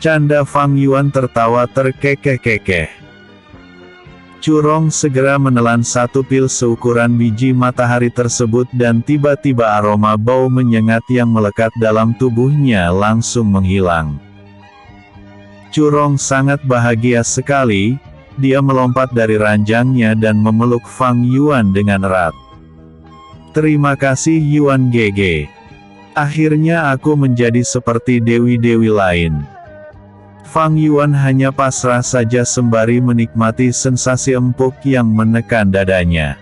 Canda Fang Yuan tertawa terkekeh-kekeh. Curong segera menelan satu pil seukuran biji matahari tersebut dan tiba-tiba aroma bau menyengat yang melekat dalam tubuhnya langsung menghilang. Curong sangat bahagia sekali, dia melompat dari ranjangnya dan memeluk Fang Yuan dengan erat. Terima kasih Yuan GG. Akhirnya aku menjadi seperti dewi-dewi lain. Fang Yuan hanya pasrah saja sembari menikmati sensasi empuk yang menekan dadanya.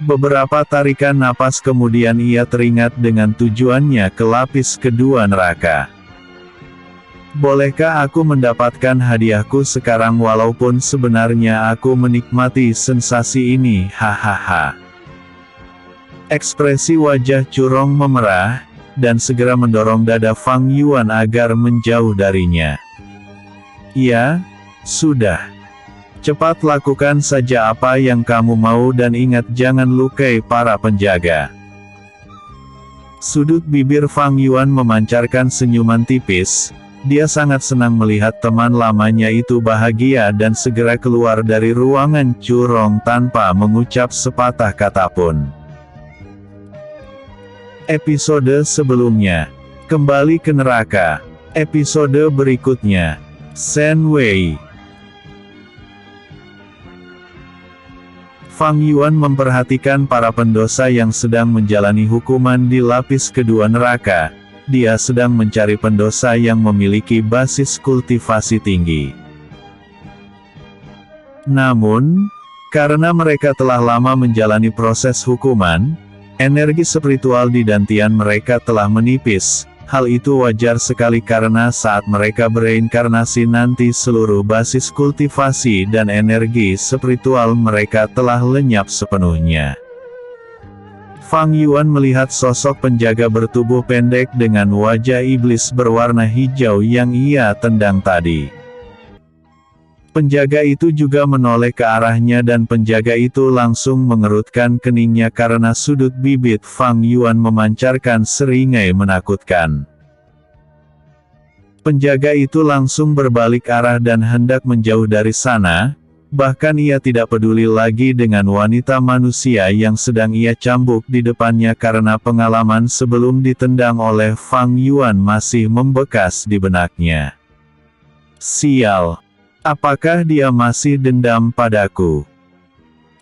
Beberapa tarikan napas kemudian ia teringat dengan tujuannya ke lapis kedua neraka. Bolehkah aku mendapatkan hadiahku sekarang walaupun sebenarnya aku menikmati sensasi ini, hahaha. Ekspresi wajah Curong memerah, dan segera mendorong dada Fang Yuan agar menjauh darinya. Ya, sudah. Cepat lakukan saja apa yang kamu mau dan ingat jangan lukai para penjaga. Sudut bibir Fang Yuan memancarkan senyuman tipis, dia sangat senang melihat teman lamanya itu bahagia dan segera keluar dari ruangan Curong tanpa mengucap sepatah kata pun. Episode sebelumnya. Kembali ke neraka. Episode berikutnya. Shen Wei. Fang Yuan memperhatikan para pendosa yang sedang menjalani hukuman di lapis kedua neraka. Dia sedang mencari pendosa yang memiliki basis kultivasi tinggi. Namun, karena mereka telah lama menjalani proses hukuman, energi spiritual di dantian mereka telah menipis. Hal itu wajar sekali karena saat mereka bereinkarnasi nanti seluruh basis kultivasi dan energi spiritual mereka telah lenyap sepenuhnya. Fang Yuan melihat sosok penjaga bertubuh pendek dengan wajah iblis berwarna hijau yang ia tendang tadi. Penjaga itu juga menoleh ke arahnya dan penjaga itu langsung mengerutkan keningnya karena sudut bibit Fang Yuan memancarkan seringai menakutkan. Penjaga itu langsung berbalik arah dan hendak menjauh dari sana, bahkan ia tidak peduli lagi dengan wanita manusia yang sedang ia cambuk di depannya karena pengalaman sebelum ditendang oleh Fang Yuan masih membekas di benaknya. Sial! Apakah dia masih dendam padaku?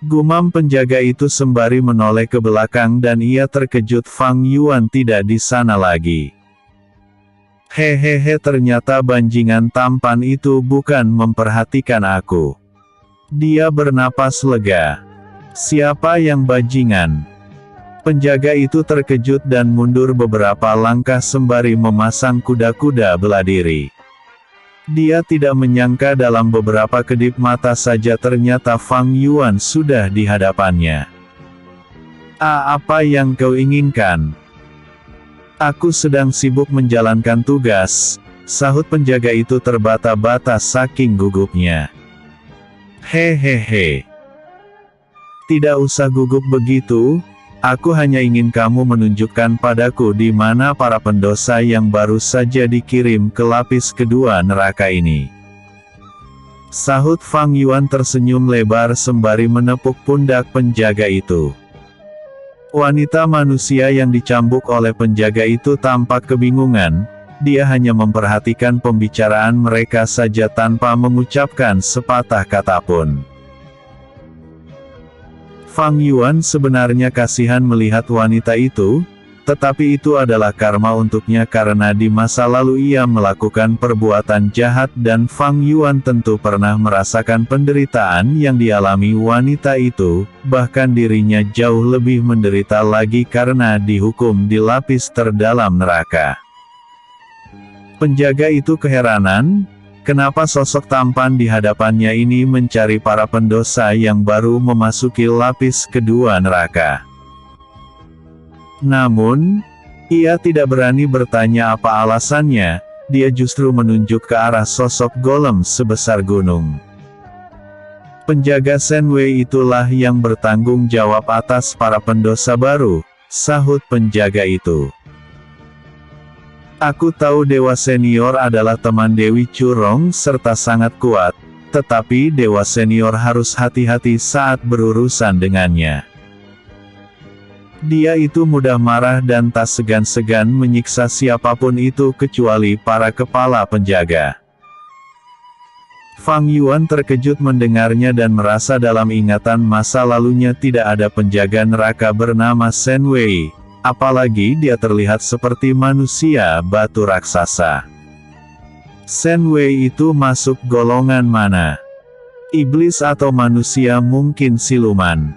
Gumam penjaga itu sembari menoleh ke belakang dan ia terkejut Fang Yuan tidak di sana lagi. Hehehe, ternyata bajingan tampan itu bukan memperhatikan aku. Dia bernapas lega. Siapa yang bajingan? Penjaga itu terkejut dan mundur beberapa langkah sembari memasang kuda-kuda bela diri. Dia tidak menyangka dalam beberapa kedip mata saja ternyata Fang Yuan sudah di hadapannya. Apa yang kau inginkan? Aku sedang sibuk menjalankan tugas, sahut penjaga itu terbata-bata saking gugupnya. Hehehe. Tidak usah gugup begitu. Aku hanya ingin kamu menunjukkan padaku di mana para pendosa yang baru saja dikirim ke lapis kedua neraka ini. Sahut Fang Yuan tersenyum lebar sembari menepuk pundak penjaga itu. Wanita manusia yang dicambuk oleh penjaga itu tampak kebingungan, dia hanya memperhatikan pembicaraan mereka saja tanpa mengucapkan sepatah kata pun. Fang Yuan sebenarnya kasihan melihat wanita itu, tetapi itu adalah karma untuknya karena di masa lalu ia melakukan perbuatan jahat dan Fang Yuan tentu pernah merasakan penderitaan yang dialami wanita itu, bahkan dirinya jauh lebih menderita lagi karena dihukum di lapis terdalam neraka. Penjaga itu keheranan, kenapa sosok tampan di hadapannya ini mencari para pendosa yang baru memasuki lapis kedua neraka. Namun, ia tidak berani bertanya apa alasannya, dia justru menunjuk ke arah sosok golem sebesar gunung. Penjaga Shen Wei itulah yang bertanggung jawab atas para pendosa baru, sahut penjaga itu. Aku tahu Dewa Senior adalah teman Dewi Curong serta sangat kuat, tetapi Dewa Senior harus hati-hati saat berurusan dengannya. Dia itu mudah marah dan tak segan-segan menyiksa siapapun itu kecuali para kepala penjaga. Fang Yuan terkejut mendengarnya dan merasa dalam ingatan masa lalunya tidak ada penjaga neraka bernama Shen Wei. Apalagi dia terlihat seperti manusia batu raksasa. Shen Wei itu masuk golongan mana? Iblis atau manusia, mungkin siluman?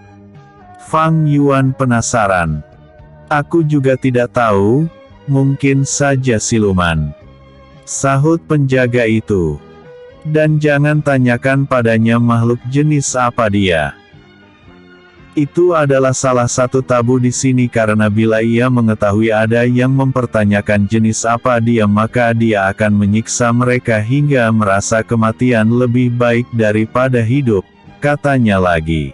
Fang Yuan penasaran. Aku juga tidak tahu, mungkin saja siluman, sahut penjaga itu. Dan jangan tanyakan padanya makhluk jenis apa dia. Itu adalah salah satu tabu di sini karena bila ia mengetahui ada yang mempertanyakan jenis apa dia maka dia akan menyiksa mereka hingga merasa kematian lebih baik daripada hidup, katanya lagi.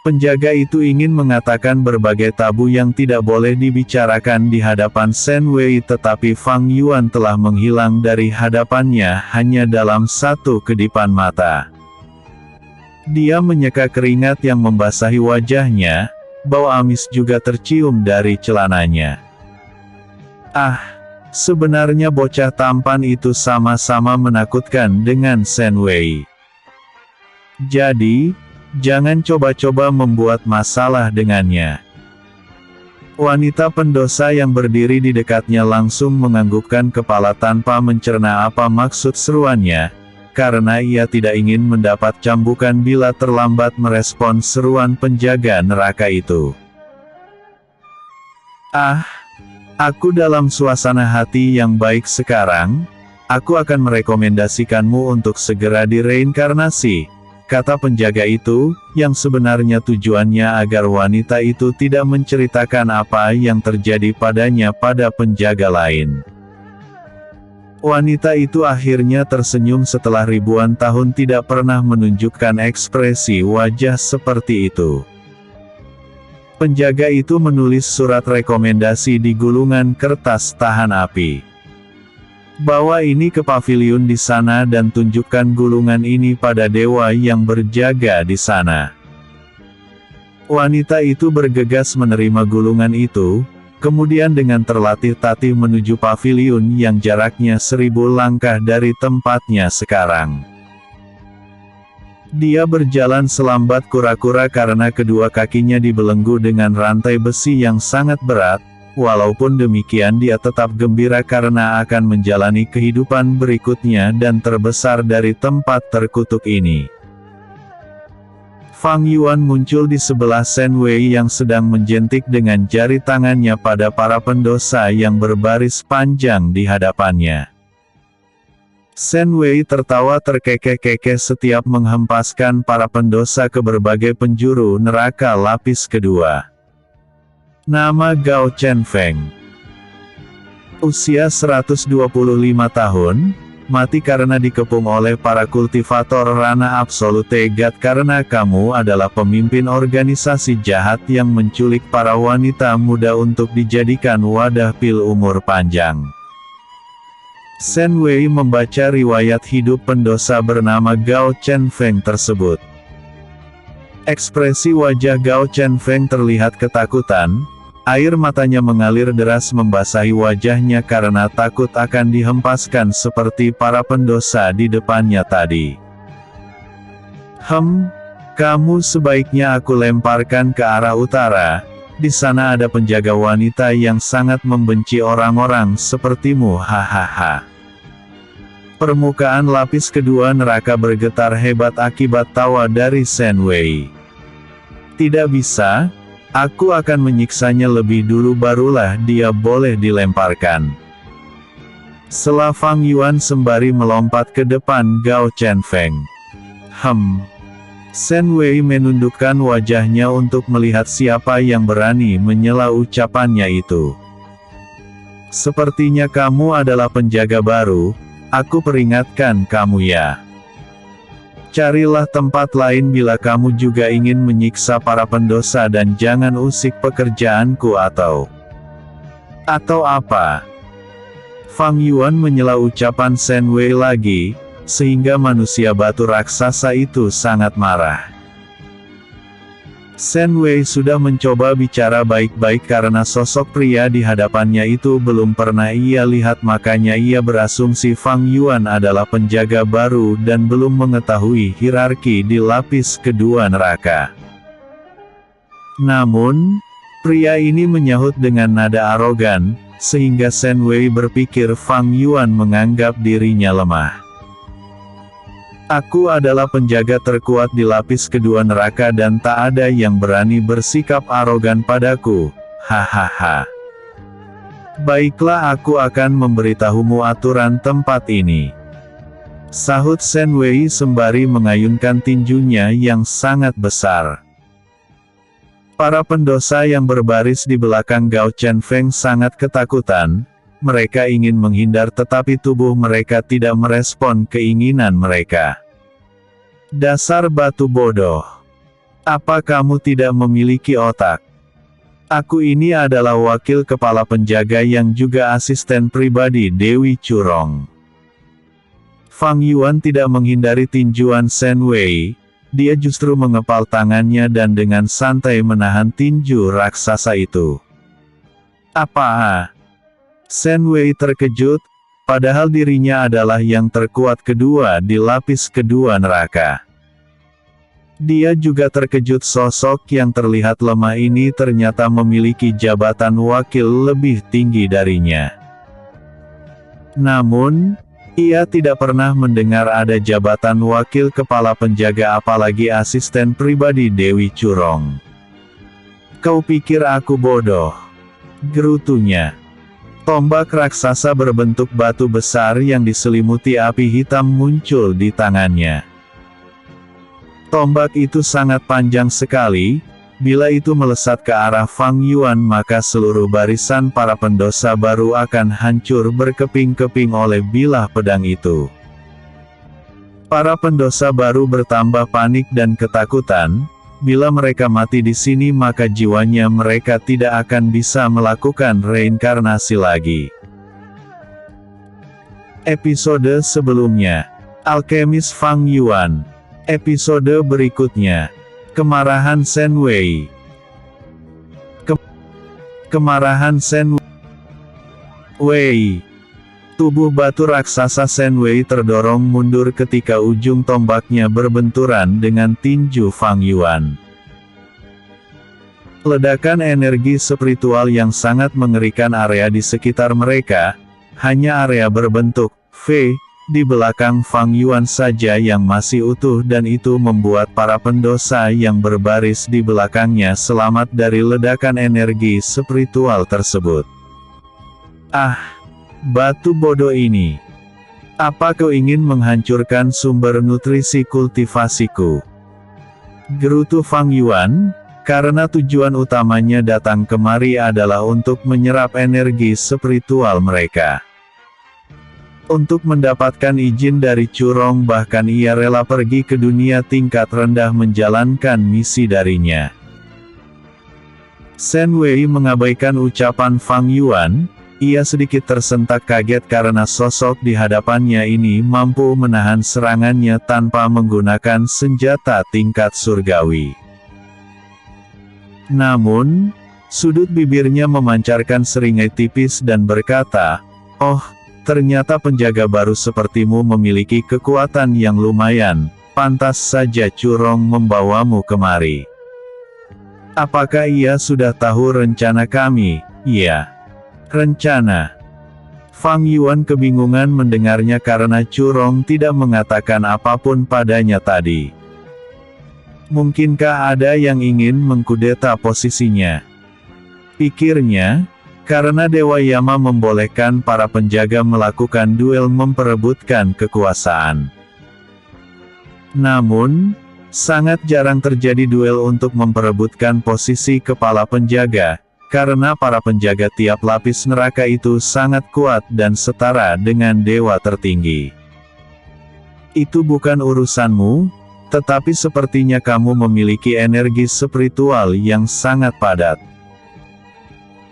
Penjaga itu ingin mengatakan berbagai tabu yang tidak boleh dibicarakan di hadapan Shen Wei tetapi Fang Yuan telah menghilang dari hadapannya hanya dalam satu kedipan mata. Dia menyeka keringat yang membasahi wajahnya, bau amis juga tercium dari celananya. Ah, sebenarnya bocah tampan itu sama-sama menakutkan dengan Shen Wei. Jadi, jangan coba-coba membuat masalah dengannya. Wanita pendosa yang berdiri di dekatnya langsung menganggukkan kepala tanpa mencerna apa maksud seruannya, karena ia tidak ingin mendapat cambukan bila terlambat merespon seruan penjaga neraka itu. Ah, aku dalam suasana hati yang baik sekarang, aku akan merekomendasikanmu untuk segera direinkarnasi, kata penjaga itu, yang sebenarnya tujuannya agar wanita itu tidak menceritakan apa yang terjadi padanya pada penjaga lain. Wanita itu akhirnya tersenyum setelah ribuan tahun tidak pernah menunjukkan ekspresi wajah seperti itu. Penjaga itu menulis surat rekomendasi di gulungan kertas tahan api. Bawa ini ke paviliun di sana dan tunjukkan gulungan ini pada dewa yang berjaga di sana. Wanita itu bergegas menerima gulungan itu, kemudian dengan terlatih-tatih menuju paviliun yang jaraknya 1000 langkah dari tempatnya sekarang. Dia berjalan selambat kura-kura karena kedua kakinya dibelenggu dengan rantai besi yang sangat berat, walaupun demikian dia tetap gembira karena akan menjalani kehidupan berikutnya dan terbesar dari tempat terkutuk ini. Fang Yuan muncul di sebelah Shen Wei yang sedang menjentik dengan jari tangannya pada para pendosa yang berbaris panjang di hadapannya. Shen Wei tertawa terkekeh-kekeh setiap menghempaskan para pendosa ke berbagai penjuru neraka lapis kedua. Nama Gao Chenfeng. Usia 125 tahun. Mati karena dikepung oleh para kultivator ranah absolute God karena kamu adalah pemimpin organisasi jahat yang menculik para wanita muda untuk dijadikan wadah pil umur panjang. Shen Wei membaca riwayat hidup pendosa bernama Gao Chenfeng tersebut. Ekspresi wajah Gao Chenfeng terlihat ketakutan. Air matanya mengalir deras membasahi wajahnya karena takut akan dihempaskan seperti para pendosa di depannya tadi. Kamu sebaiknya aku lemparkan ke arah utara. Di sana ada penjaga wanita yang sangat membenci orang-orang sepertimu, hahaha. Permukaan lapis kedua neraka bergetar hebat akibat tawa dari Shen Wei. Tidak bisa. Aku akan menyiksanya lebih dulu barulah dia boleh dilemparkan. Setelah Fang Yuan sembari melompat ke depan Gao Chenfeng. Shen Wei menundukkan wajahnya untuk melihat siapa yang berani menyela ucapannya itu. Sepertinya kamu adalah penjaga baru, aku peringatkan kamu ya. Carilah tempat lain bila kamu juga ingin menyiksa para pendosa dan jangan usik pekerjaanku atau Atau apa? Fang Yuan menyela ucapan Shen Wei lagi, sehingga manusia batu raksasa itu sangat marah. Shen Wei sudah mencoba bicara baik-baik karena sosok pria di hadapannya itu belum pernah ia lihat, makanya ia berasumsi Fang Yuan adalah penjaga baru dan belum mengetahui hierarki di lapis kedua neraka. Namun, pria ini menyahut dengan nada arogan, sehingga Shen Wei berpikir Fang Yuan menganggap dirinya lemah. Aku adalah penjaga terkuat di lapis kedua neraka dan tak ada yang berani bersikap arogan padaku, hahaha. Baiklah, aku akan memberitahumu aturan tempat ini, sahut Shen Wei sembari mengayunkan tinjunya yang sangat besar. Para pendosa yang berbaris di belakang Gao Chen Feng sangat ketakutan. Mereka ingin menghindar tetapi tubuh mereka tidak merespon keinginan mereka. Dasar batu bodoh. Apa kamu tidak memiliki otak? Aku ini adalah wakil kepala penjaga yang juga asisten pribadi Dewi Curong. Fang Yuan tidak menghindari tinjuan Shen Wei. Dia justru mengepal tangannya dan dengan santai menahan tinju raksasa itu. Apa? Shen Wei terkejut, padahal dirinya adalah yang terkuat kedua di lapis kedua neraka. Dia juga terkejut sosok yang terlihat lemah ini ternyata memiliki jabatan wakil lebih tinggi darinya. Namun, ia tidak pernah mendengar ada jabatan wakil kepala penjaga apalagi asisten pribadi Dewi Curong. Kau pikir aku bodoh? Gerutunya. Tombak raksasa berbentuk batu besar yang diselimuti api hitam muncul di tangannya. Tombak itu sangat panjang sekali, bila itu melesat ke arah Fang Yuan maka seluruh barisan para pendosa baru akan hancur berkeping-keping oleh bilah pedang itu. Para pendosa baru bertambah panik dan ketakutan. Bila mereka mati di sini maka jiwanya mereka tidak akan bisa melakukan reinkarnasi lagi. Episode sebelumnya, Alkemis Fang Yuan. Episode berikutnya, Kemarahan Shen Wei. Kemarahan Shen Wei. Tubuh batu raksasa Shen Wei terdorong mundur ketika ujung tombaknya berbenturan dengan tinju Fang Yuan. Ledakan energi spiritual yang sangat mengerikan area di sekitar mereka, hanya area berbentuk V di belakang Fang Yuan saja yang masih utuh dan itu membuat para pendosa yang berbaris di belakangnya selamat dari ledakan energi spiritual tersebut. Ah! Batu bodoh ini. Apa kau ingin menghancurkan sumber nutrisi kultivasiku? Gerutu Fang Yuan, karena tujuan utamanya datang kemari adalah untuk menyerap energi spiritual mereka. Untuk mendapatkan izin dari Curong bahkan ia rela pergi ke dunia tingkat rendah menjalankan misi darinya. Shen Wei mengabaikan ucapan Fang Yuan. Ia sedikit tersentak kaget karena sosok di hadapannya ini mampu menahan serangannya tanpa menggunakan senjata tingkat surgawi. Namun, sudut bibirnya memancarkan seringai tipis dan berkata, "Oh, ternyata penjaga baru sepertimu memiliki kekuatan yang lumayan, pantas saja Curong membawamu kemari. Apakah ia sudah tahu rencana kami?" "Iya." Rencana. Fang Yuan kebingungan mendengarnya karena Curong tidak mengatakan apapun padanya tadi. Mungkinkah ada yang ingin mengkudeta posisinya? Pikirnya, karena Dewa Yama membolehkan para penjaga melakukan duel memperebutkan kekuasaan. Namun, sangat jarang terjadi duel untuk memperebutkan posisi kepala penjaga, karena para penjaga tiap lapis neraka itu sangat kuat dan setara dengan dewa tertinggi. Itu bukan urusanmu, tetapi sepertinya kamu memiliki energi spiritual yang sangat padat.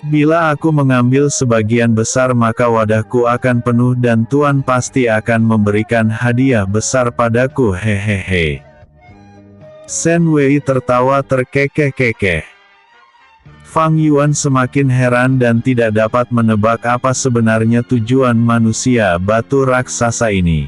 Bila aku mengambil sebagian besar maka wadahku akan penuh dan Tuan pasti akan memberikan hadiah besar padaku hehehe. Shen Wei tertawa terkekeh-kekeh. Fang Yuan semakin heran dan tidak dapat menebak apa sebenarnya tujuan manusia batu raksasa ini.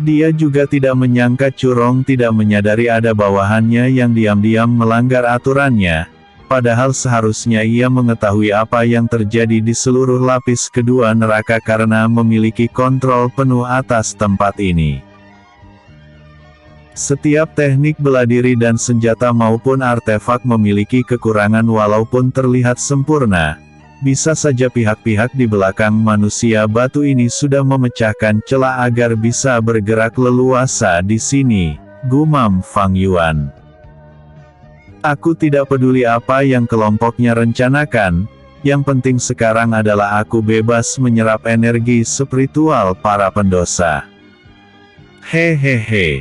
Dia juga tidak menyangka Curong tidak menyadari ada bawahannya yang diam-diam melanggar aturannya. Padahal seharusnya ia mengetahui apa yang terjadi di seluruh lapis kedua neraka karena memiliki kontrol penuh atas tempat ini. Setiap teknik bela diri dan senjata maupun artefak memiliki kekurangan walaupun terlihat sempurna. Bisa saja pihak-pihak di belakang manusia batu ini sudah memecahkan celah agar bisa bergerak leluasa di sini, gumam Fang Yuan. Aku tidak peduli apa yang kelompoknya rencanakan, yang penting sekarang adalah aku bebas menyerap energi spiritual para pendosa. Hehehe.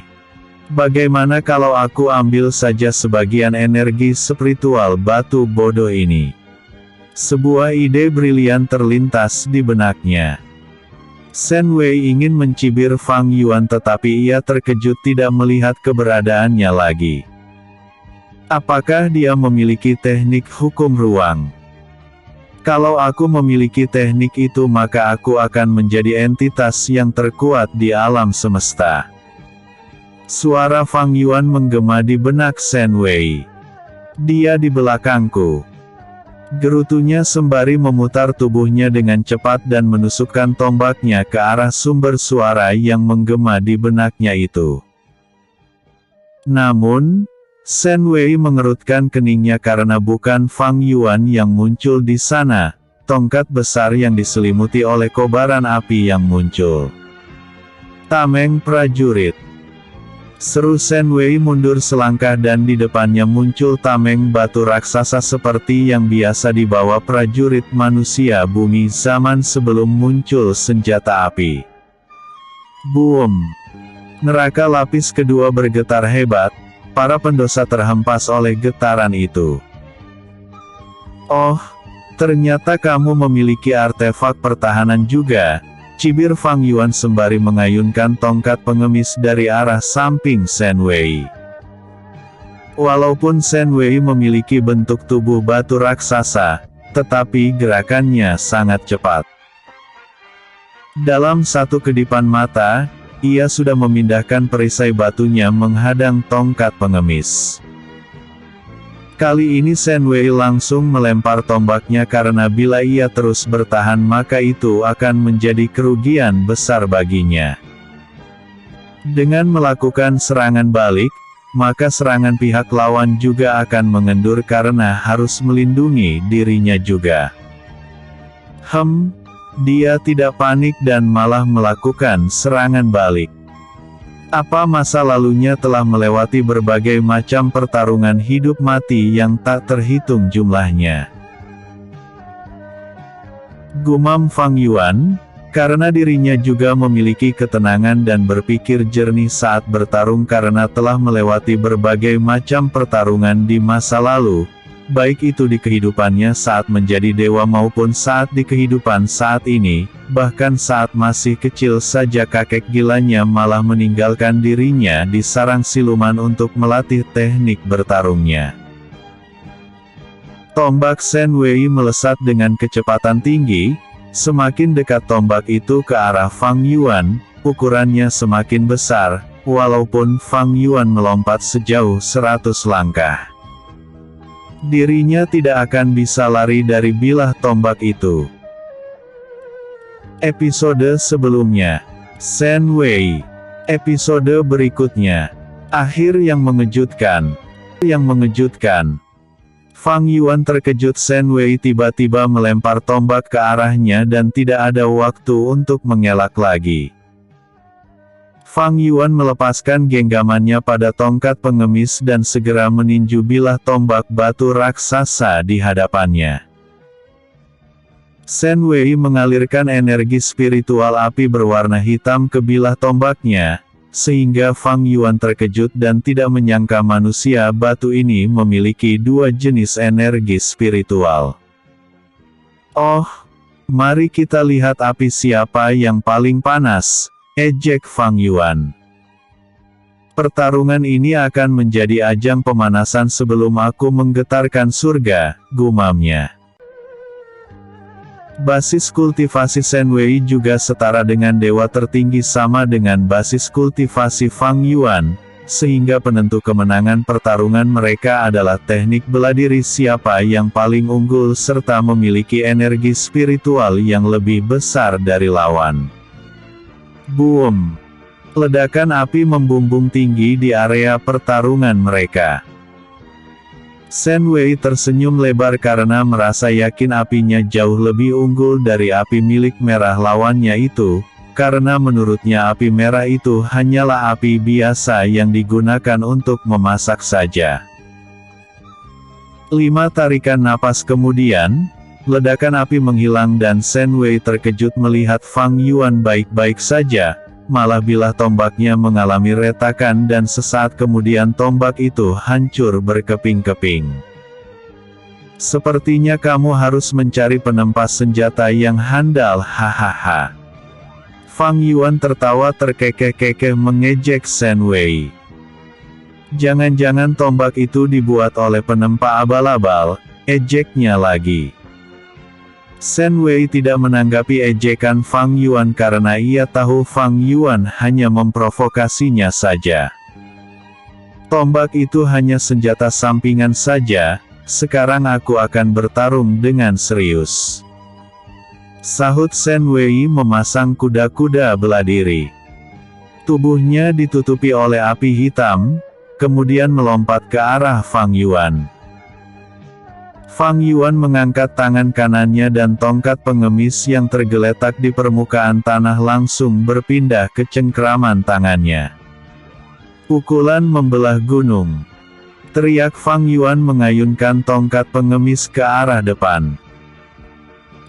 Bagaimana kalau aku ambil saja sebagian energi spiritual batu bodoh ini? Sebuah ide brilian terlintas di benaknya. Shen Wei ingin mencibir Fang Yuan tetapi ia terkejut tidak melihat keberadaannya lagi. Apakah dia memiliki teknik hukum ruang? Kalau aku memiliki teknik itu maka aku akan menjadi entitas yang terkuat di alam semesta. Suara Fang Yuan menggema di benak Shen Wei. Dia di belakangku. Gerutunya sembari memutar tubuhnya dengan cepat dan menusukkan tombaknya ke arah sumber suara yang menggema di benaknya itu. Namun, Shen Wei mengerutkan keningnya karena bukan Fang Yuan yang muncul di sana, tongkat besar yang diselimuti oleh kobaran api yang muncul. Tameng prajurit. Seru Shen Wei mundur selangkah dan di depannya muncul tameng batu raksasa seperti yang biasa dibawa prajurit manusia bumi zaman sebelum muncul senjata api. Boom! Neraka lapis kedua bergetar hebat. Para pendosa terhempas oleh getaran itu. Oh, ternyata kamu memiliki artefak pertahanan juga, cibir Fang Yuan sembari mengayunkan tongkat pengemis dari arah samping Shen Wei. Walaupun Shen Wei memiliki bentuk tubuh batu raksasa, tetapi gerakannya sangat cepat. Dalam satu kedipan mata, ia sudah memindahkan perisai batunya menghadang tongkat pengemis. Kali ini Shen Wei langsung melempar tombaknya karena bila ia terus bertahan maka itu akan menjadi kerugian besar baginya. Dengan melakukan serangan balik, maka serangan pihak lawan juga akan mengendur karena harus melindungi dirinya juga. Dia tidak panik dan malah melakukan serangan balik. Apa masa lalunya telah melewati berbagai macam pertarungan hidup mati yang tak terhitung jumlahnya. Gumam Fang Yuan, karena dirinya juga memiliki ketenangan dan berpikir jernih saat bertarung karena telah melewati berbagai macam pertarungan di masa lalu. Baik itu di kehidupannya saat menjadi dewa maupun saat di kehidupan saat ini, bahkan saat masih kecil saja kakek gilanya malah meninggalkan dirinya di sarang siluman untuk melatih teknik bertarungnya. Tombak Shen Wei melesat dengan kecepatan tinggi, semakin dekat tombak itu ke arah Fang Yuan, ukurannya semakin besar, walaupun Fang Yuan melompat sejauh 100 langkah. Dirinya tidak akan bisa lari dari bilah tombak itu. Episode sebelumnya, Shen Wei. Episode berikutnya, akhir yang mengejutkan. Fang Yuan terkejut Shen Wei tiba-tiba melempar tombak ke arahnya dan tidak ada waktu untuk mengelak lagi. Fang Yuan melepaskan genggamannya pada tongkat pengemis dan segera meninju bilah tombak batu raksasa di hadapannya. Shen Wei mengalirkan energi spiritual api berwarna hitam ke bilah tombaknya, sehingga Fang Yuan terkejut dan tidak menyangka manusia batu ini memiliki dua jenis energi spiritual. "Oh, mari kita lihat api siapa yang paling panas," ejek Fang Yuan. "Pertarungan ini akan menjadi ajang pemanasan sebelum aku menggetarkan surga," gumamnya. Basis kultivasi Shen Wei juga setara dengan dewa tertinggi sama dengan basis kultivasi Fang Yuan, sehingga penentu kemenangan pertarungan mereka adalah teknik bela diri siapa yang paling unggul serta memiliki energi spiritual yang lebih besar dari lawan. Boom! Ledakan api membumbung tinggi di area pertarungan mereka. Shen Wei tersenyum lebar karena merasa yakin apinya jauh lebih unggul dari api milik merah lawannya itu, karena menurutnya api merah itu hanyalah api biasa yang digunakan untuk memasak saja. 5 tarikan napas kemudian, ledakan api menghilang dan Shen Wei terkejut melihat Fang Yuan baik-baik saja. Malah bilah tombaknya mengalami retakan dan sesaat kemudian tombak itu hancur berkeping-keping. "Sepertinya kamu harus mencari penempas senjata yang handal, hahaha." Fang Yuan tertawa terkekeh-kekeh mengejek Shen Wei. "Jangan-jangan tombak itu dibuat oleh penempa abal-abal," ejeknya lagi. Shen Wei tidak menanggapi ejekan Fang Yuan karena ia tahu Fang Yuan hanya memprovokasinya saja. "Tombak itu hanya senjata sampingan saja, sekarang aku akan bertarung dengan serius," sahut Shen Wei memasang kuda-kuda bela diri. Tubuhnya ditutupi oleh api hitam, kemudian melompat ke arah Fang Yuan. Fang Yuan mengangkat tangan kanannya dan tongkat pengemis yang tergeletak di permukaan tanah langsung berpindah ke cengkraman tangannya. "Pukulan membelah gunung," teriak Fang Yuan mengayunkan tongkat pengemis ke arah depan.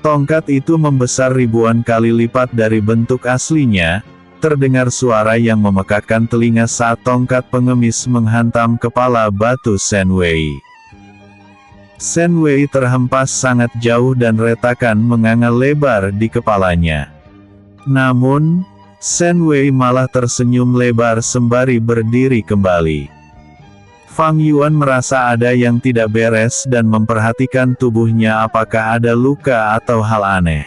Tongkat itu membesar ribuan kali lipat dari bentuk aslinya, terdengar suara yang memekakkan telinga saat tongkat pengemis menghantam kepala batu Shen Wei. Shen Wei terhempas sangat jauh dan retakan menganga lebar di kepalanya. Namun, Shen Wei malah tersenyum lebar sembari berdiri kembali. Fang Yuan merasa ada yang tidak beres dan memperhatikan tubuhnya apakah ada luka atau hal aneh.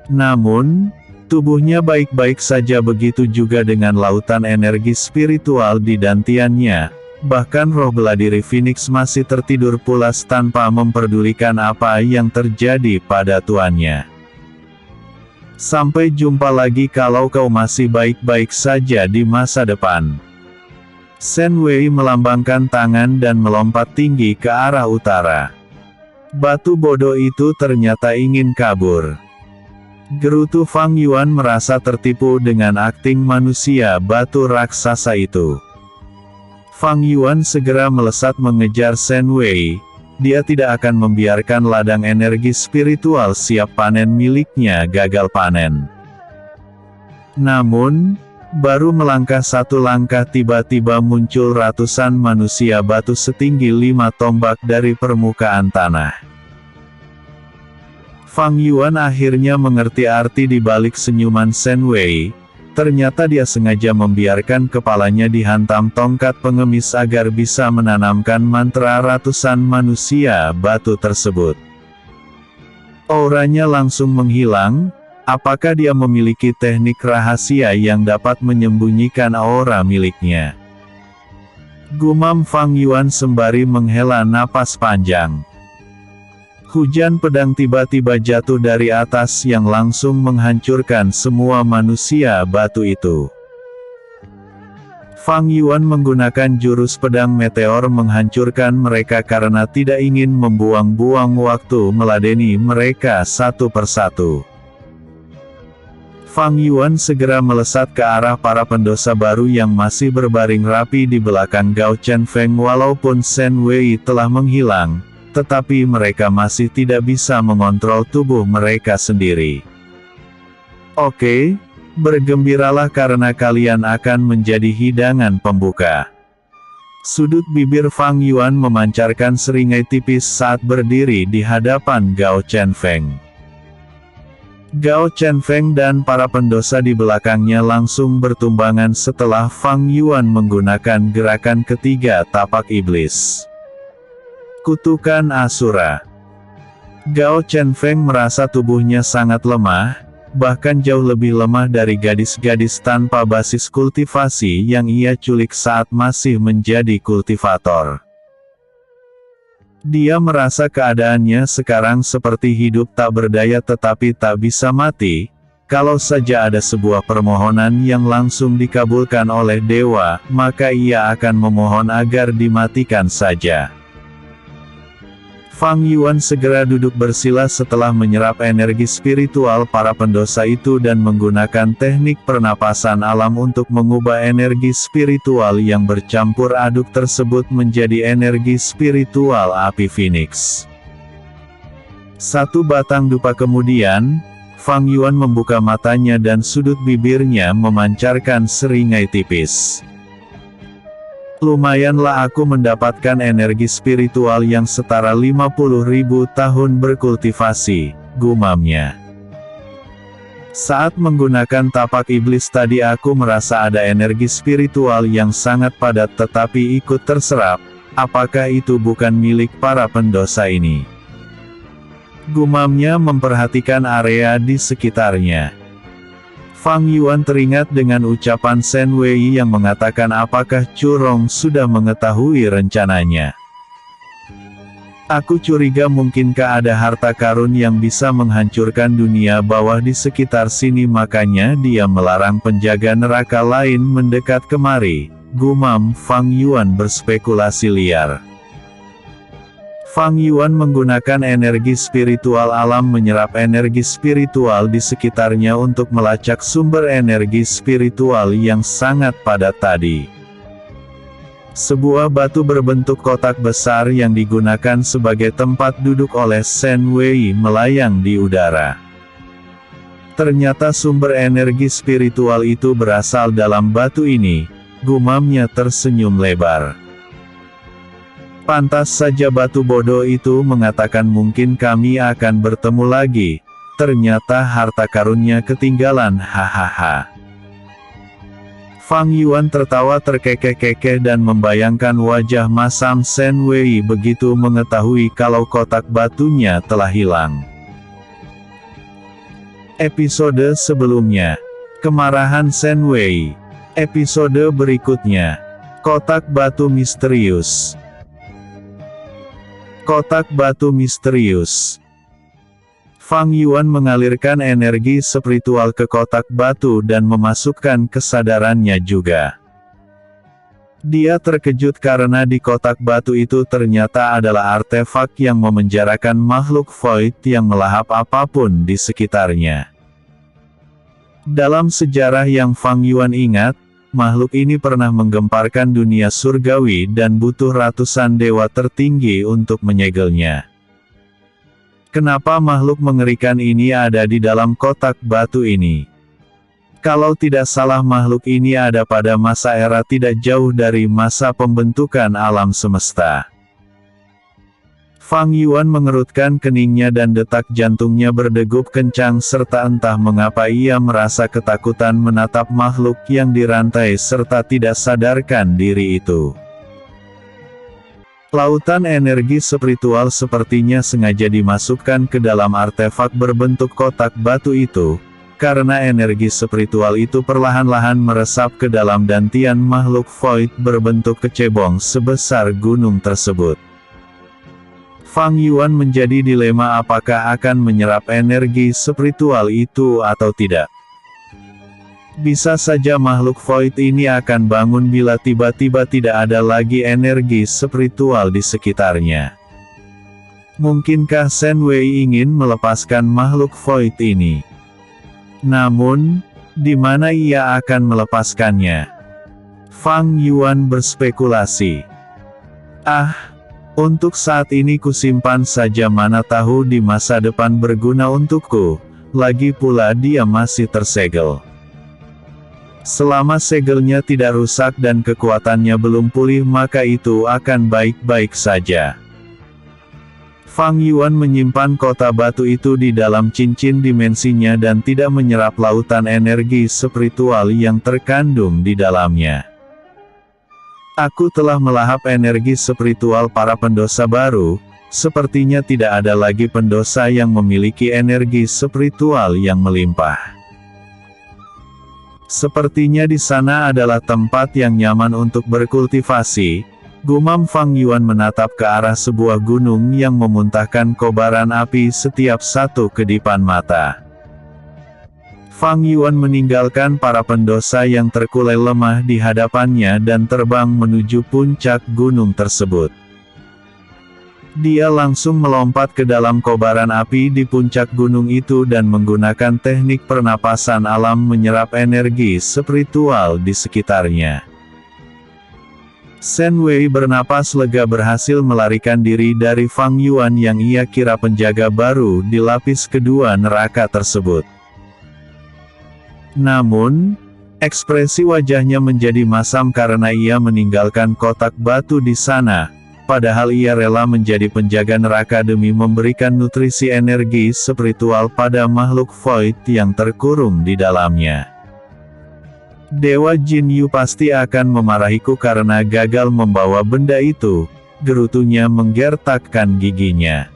Namun, tubuhnya baik-baik saja, begitu juga dengan lautan energi spiritual di dantiannya. Bahkan roh bela diri Phoenix masih tertidur pulas tanpa memperdulikan apa yang terjadi pada tuannya. "Sampai jumpa lagi kalau kau masih baik-baik saja di masa depan." Shen Wei melambangkan tangan dan melompat tinggi ke arah utara. Batu bodoh itu ternyata ingin kabur. Gerutu Fang Yuan merasa tertipu dengan akting manusia batu raksasa itu. Fang Yuan segera melesat mengejar Shen Wei. Dia tidak akan membiarkan ladang energi spiritual siap panen miliknya gagal panen. Namun, baru melangkah satu langkah tiba-tiba muncul ratusan manusia batu setinggi 5 tombak dari permukaan tanah. Fang Yuan akhirnya mengerti arti di balik senyuman Shen Wei. Ternyata dia sengaja membiarkan kepalanya dihantam tongkat pengemis agar bisa menanamkan mantra ratusan manusia batu tersebut. Auranya langsung menghilang. Apakah dia memiliki teknik rahasia yang dapat menyembunyikan aura miliknya? Gumam Fang Yuan sembari menghela napas panjang. Hujan pedang tiba-tiba jatuh dari atas yang langsung menghancurkan semua manusia batu itu. Fang Yuan menggunakan jurus pedang meteor menghancurkan mereka karena tidak ingin membuang-buang waktu meladeni mereka satu persatu. Fang Yuan segera melesat ke arah para pendosa baru yang masih berbaring rapi di belakang Gao Chen Feng. Walaupun Shen Wei telah menghilang, tetapi mereka masih tidak bisa mengontrol tubuh mereka sendiri. Oke, Bergembiralah karena kalian akan menjadi hidangan pembuka. Sudut bibir Fang Yuan memancarkan seringai tipis saat berdiri di hadapan Gao Chenfeng. Gao Chenfeng dan para pendosa di belakangnya langsung bertumbangan setelah Fang Yuan menggunakan gerakan ketiga tapak iblis. Kutukan Asura. Gao Chenfeng merasa tubuhnya sangat lemah, bahkan jauh lebih lemah dari gadis-gadis tanpa basis kultivasi yang ia culik saat masih menjadi kultivator. Dia merasa keadaannya sekarang seperti hidup tak berdaya tetapi tak bisa mati, kalau saja ada sebuah permohonan yang langsung dikabulkan oleh dewa, maka ia akan memohon agar dimatikan saja. Fang Yuan segera duduk bersila setelah menyerap energi spiritual para pendosa itu dan menggunakan teknik pernapasan alam untuk mengubah energi spiritual yang bercampur aduk tersebut menjadi energi spiritual api Phoenix. Satu batang dupa kemudian, Fang Yuan membuka matanya dan sudut bibirnya memancarkan seringai tipis. Lumayanlah aku mendapatkan energi spiritual yang setara 50.000 tahun berkultivasi, gumamnya. Saat menggunakan tapak iblis tadi aku merasa ada energi spiritual yang sangat padat tetapi ikut terserap, apakah itu bukan milik para pendosa ini? Gumamnya memperhatikan area di sekitarnya. Fang Yuan teringat dengan ucapan Shen Wei yang mengatakan apakah Chu Rong sudah mengetahui rencananya. Aku curiga mungkinkah ada harta karun yang bisa menghancurkan dunia bawah di sekitar sini makanya dia melarang penjaga neraka lain mendekat kemari, gumam Fang Yuan berspekulasi liar. Fang Yuan menggunakan energi spiritual alam menyerap energi spiritual di sekitarnya untuk melacak sumber energi spiritual yang sangat padat tadi. Sebuah batu berbentuk kotak besar yang digunakan sebagai tempat duduk oleh Shen Wei melayang di udara. Ternyata sumber energi spiritual itu berasal dalam batu ini, gumamnya tersenyum lebar. Pantas saja batu bodoh itu mengatakan mungkin kami akan bertemu lagi, ternyata harta karunnya ketinggalan hahaha. Fang Yuan tertawa terkekeh-kekeh dan membayangkan wajah masam Shen Wei begitu mengetahui kalau kotak batunya telah hilang. Episode sebelumnya, kemarahan Shen Wei. Episode berikutnya, kotak batu misterius. Kotak batu misterius. Fang Yuan mengalirkan energi spiritual ke kotak batu dan memasukkan kesadarannya juga. Dia terkejut karena di kotak batu itu ternyata adalah artefak yang memenjarakan makhluk void yang melahap apapun di sekitarnya. Dalam sejarah yang Fang Yuan ingat, makhluk ini pernah menggemparkan dunia surgawi dan butuh ratusan dewa tertinggi untuk menyegelnya. Kenapa makhluk mengerikan ini ada di dalam kotak batu ini? Kalau tidak salah makhluk ini ada pada masa era tidak jauh dari masa pembentukan alam semesta. Fang Yuan mengerutkan keningnya dan detak jantungnya berdegup kencang serta entah mengapa ia merasa ketakutan menatap makhluk yang dirantai serta tidak sadarkan diri itu. Lautan energi spiritual sepertinya sengaja dimasukkan ke dalam artefak berbentuk kotak batu itu, karena energi spiritual itu perlahan-lahan meresap ke dalam dantian makhluk void berbentuk kecebong sebesar gunung tersebut. Fang Yuan menjadi dilema apakah akan menyerap energi spiritual itu atau tidak. Bisa saja makhluk void ini akan bangun bila tiba-tiba tidak ada lagi energi spiritual di sekitarnya. Mungkinkah Shen Wei ingin melepaskan makhluk void ini? Namun, di mana ia akan melepaskannya? Fang Yuan berspekulasi. Untuk saat ini kusimpan saja, mana tahu di masa depan berguna untukku, lagi pula dia masih tersegel. Selama segelnya tidak rusak dan kekuatannya belum pulih maka itu akan baik-baik saja. Fang Yuan menyimpan kota batu itu di dalam cincin dimensinya dan tidak menyerap lautan energi spiritual yang terkandung di dalamnya. Aku telah melahap energi spiritual para pendosa baru, sepertinya tidak ada lagi pendosa yang memiliki energi spiritual yang melimpah. Sepertinya di sana adalah tempat yang nyaman untuk berkultivasi, gumam Fang Yuan menatap ke arah sebuah gunung yang memuntahkan kobaran api setiap satu kedipan mata. Fang Yuan meninggalkan para pendosa yang terkulai lemah di hadapannya dan terbang menuju puncak gunung tersebut. Dia langsung melompat ke dalam kobaran api di puncak gunung itu dan menggunakan teknik pernapasan alam menyerap energi spiritual di sekitarnya. Shen Wei bernapas lega berhasil melarikan diri dari Fang Yuan yang ia kira penjaga baru di lapis kedua neraka tersebut. Namun, ekspresi wajahnya menjadi masam karena ia meninggalkan kotak batu di sana. Padahal ia rela menjadi penjaga neraka demi memberikan nutrisi energi spiritual pada makhluk void yang terkurung di dalamnya. Dewa Jin Yu pasti akan memarahiku karena gagal membawa benda itu, gerutunya menggertakkan giginya.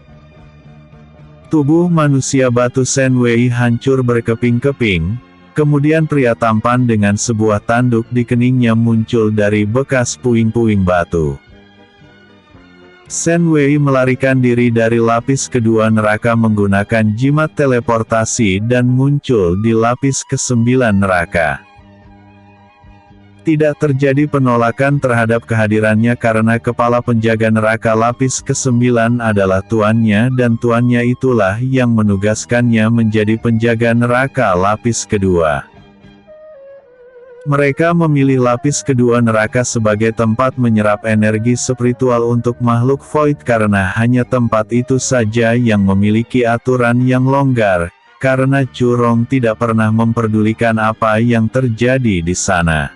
Tubuh manusia batu Shen Wei hancur berkeping-keping, kemudian pria tampan dengan sebuah tanduk di keningnya muncul dari bekas puing-puing batu. Shen Wei melarikan diri dari lapis kedua neraka menggunakan jimat teleportasi dan muncul di lapis ke-9 neraka. Tidak terjadi penolakan terhadap kehadirannya karena kepala penjaga neraka lapis ke-9 adalah tuannya dan tuannya itulah yang menugaskannya menjadi penjaga neraka lapis kedua. Mereka memilih lapis kedua neraka sebagai tempat menyerap energi spiritual untuk makhluk void karena hanya tempat itu saja yang memiliki aturan yang longgar, karena Curong tidak pernah memperdulikan apa yang terjadi di sana.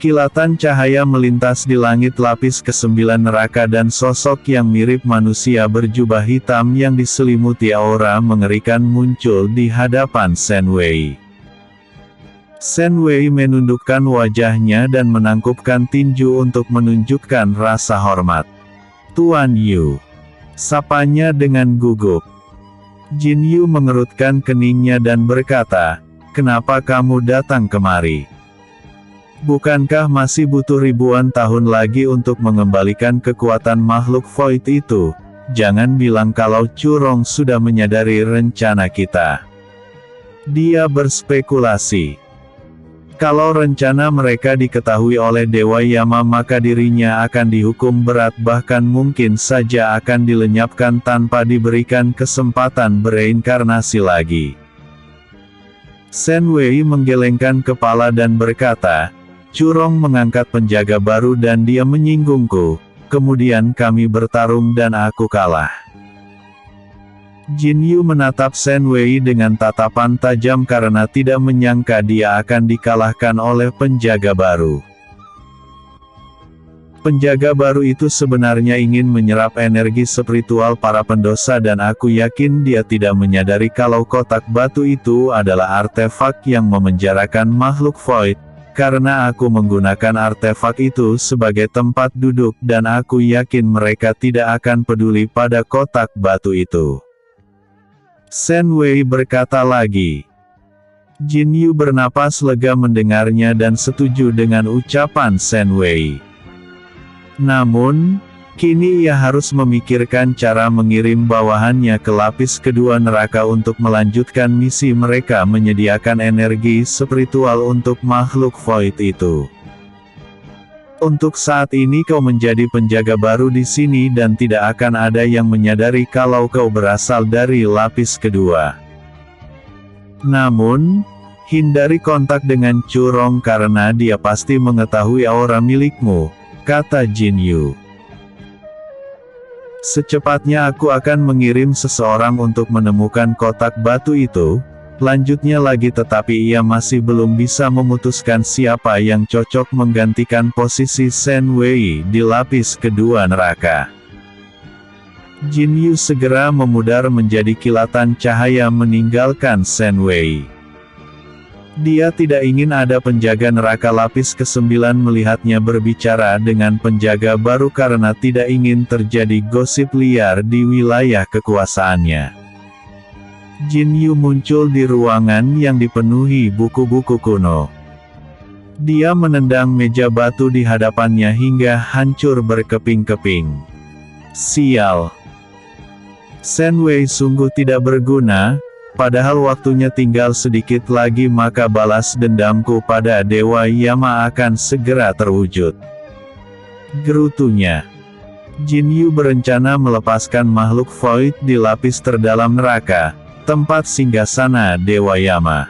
Kilatan cahaya melintas di langit lapis ke-9 neraka dan sosok yang mirip manusia berjubah hitam yang diselimuti aura mengerikan muncul di hadapan Shen Wei. Shen Wei menundukkan wajahnya dan menangkupkan tinju untuk menunjukkan rasa hormat. "Tuan Yu," sapanya dengan gugup. Jin Yu mengerutkan keningnya dan berkata, "Kenapa kamu datang kemari? Bukankah masih butuh ribuan tahun lagi untuk mengembalikan kekuatan makhluk void itu? Jangan bilang kalau Curong sudah menyadari rencana kita." Dia berspekulasi. Kalau rencana mereka diketahui oleh Dewa Yama maka dirinya akan dihukum berat bahkan mungkin saja akan dilenyapkan tanpa diberikan kesempatan bereinkarnasi lagi. Shen Wei menggelengkan kepala dan berkata, "Curong mengangkat penjaga baru dan dia menyinggungku, kemudian kami bertarung dan aku kalah." Jin Yu menatap Shen Wei dengan tatapan tajam karena tidak menyangka dia akan dikalahkan oleh penjaga baru. Penjaga baru itu sebenarnya ingin menyerap energi spiritual para pendosa dan aku yakin dia tidak menyadari kalau kotak batu itu adalah artefak yang memenjarakan makhluk void, karena aku menggunakan artefak itu sebagai tempat duduk dan aku yakin mereka tidak akan peduli pada kotak batu itu. Shen Wei berkata lagi. Jin Yu bernapas lega mendengarnya dan setuju dengan ucapan Shen Wei. Namun, kini ia harus memikirkan cara mengirim bawahannya ke lapis kedua neraka untuk melanjutkan misi mereka menyediakan energi spiritual untuk makhluk void itu. Untuk saat ini kau menjadi penjaga baru di sini dan tidak akan ada yang menyadari kalau kau berasal dari lapis kedua. Namun, hindari kontak dengan Curong karena dia pasti mengetahui aura milikmu, kata Jin Yu. Secepatnya aku akan mengirim seseorang untuk menemukan kotak batu itu, Lanjutnya lagi tetapi ia masih belum bisa memutuskan siapa yang cocok menggantikan posisi Shen Wei di lapis kedua neraka. Jin Yu segera memudar menjadi kilatan cahaya meninggalkan Shen Wei. Dia tidak ingin ada penjaga neraka lapis ke-9 melihatnya berbicara dengan penjaga baru karena tidak ingin terjadi gosip liar di wilayah kekuasaannya. Jin Yu muncul di ruangan yang dipenuhi buku-buku kuno. Dia menendang meja batu di hadapannya hingga hancur berkeping-keping. Sial! Shen Wei sungguh tidak berguna, padahal waktunya tinggal sedikit lagi maka balas dendamku pada Dewa Yama akan segera terwujud. Gerutunya. Jin Yu berencana melepaskan makhluk void di lapis terdalam neraka, tempat singgasana Dewa Yama.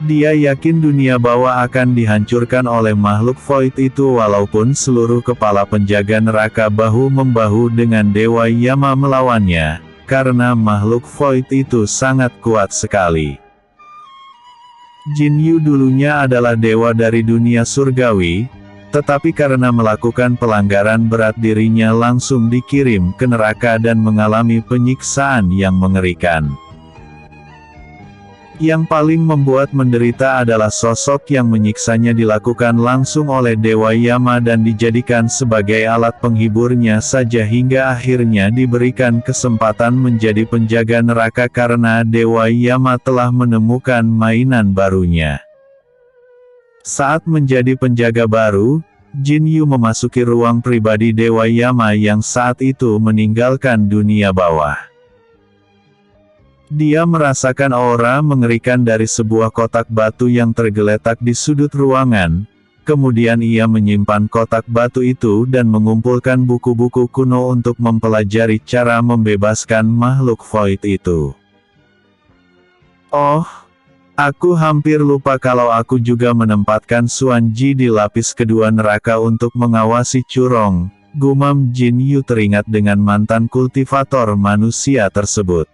Dia yakin dunia bawah akan dihancurkan oleh makhluk void itu walaupun seluruh kepala penjaga neraka bahu-membahu dengan Dewa Yama melawannya, karena makhluk void itu sangat kuat sekali. Jin Yu dulunya adalah dewa dari dunia surgawi, tetapi karena melakukan pelanggaran berat dirinya langsung dikirim ke neraka dan mengalami penyiksaan yang mengerikan. Yang paling membuat menderita adalah sosok yang menyiksanya dilakukan langsung oleh Dewa Yama dan dijadikan sebagai alat penghiburnya saja hingga akhirnya diberikan kesempatan menjadi penjaga neraka karena Dewa Yama telah menemukan mainan barunya. Saat menjadi penjaga baru, Jin Yu memasuki ruang pribadi Dewa Yama yang saat itu meninggalkan dunia bawah. Dia merasakan aura mengerikan dari sebuah kotak batu yang tergeletak di sudut ruangan, kemudian ia menyimpan kotak batu itu dan mengumpulkan buku-buku kuno untuk mempelajari cara membebaskan makhluk void itu. Oh! Aku hampir lupa kalau aku juga menempatkan Xuan Ji di lapis kedua neraka untuk mengawasi Curong, gumam Jin Yu teringat dengan mantan kultivator manusia tersebut.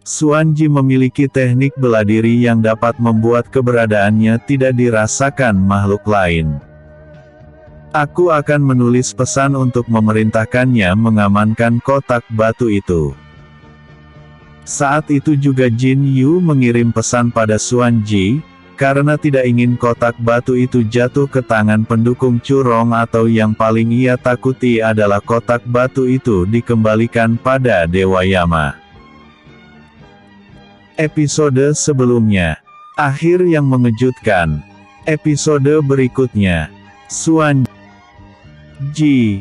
Xuan Ji memiliki teknik bela diri yang dapat membuat keberadaannya tidak dirasakan makhluk lain. Aku akan menulis pesan untuk memerintahkannya mengamankan kotak batu itu. Saat itu juga Jin Yu mengirim pesan pada Xuan Ji, karena tidak ingin kotak batu itu jatuh ke tangan pendukung Curong atau yang paling ia takuti adalah kotak batu itu dikembalikan pada Dewa Yama. Episode sebelumnya. Akhir yang mengejutkan. Episode berikutnya. Xuan Ji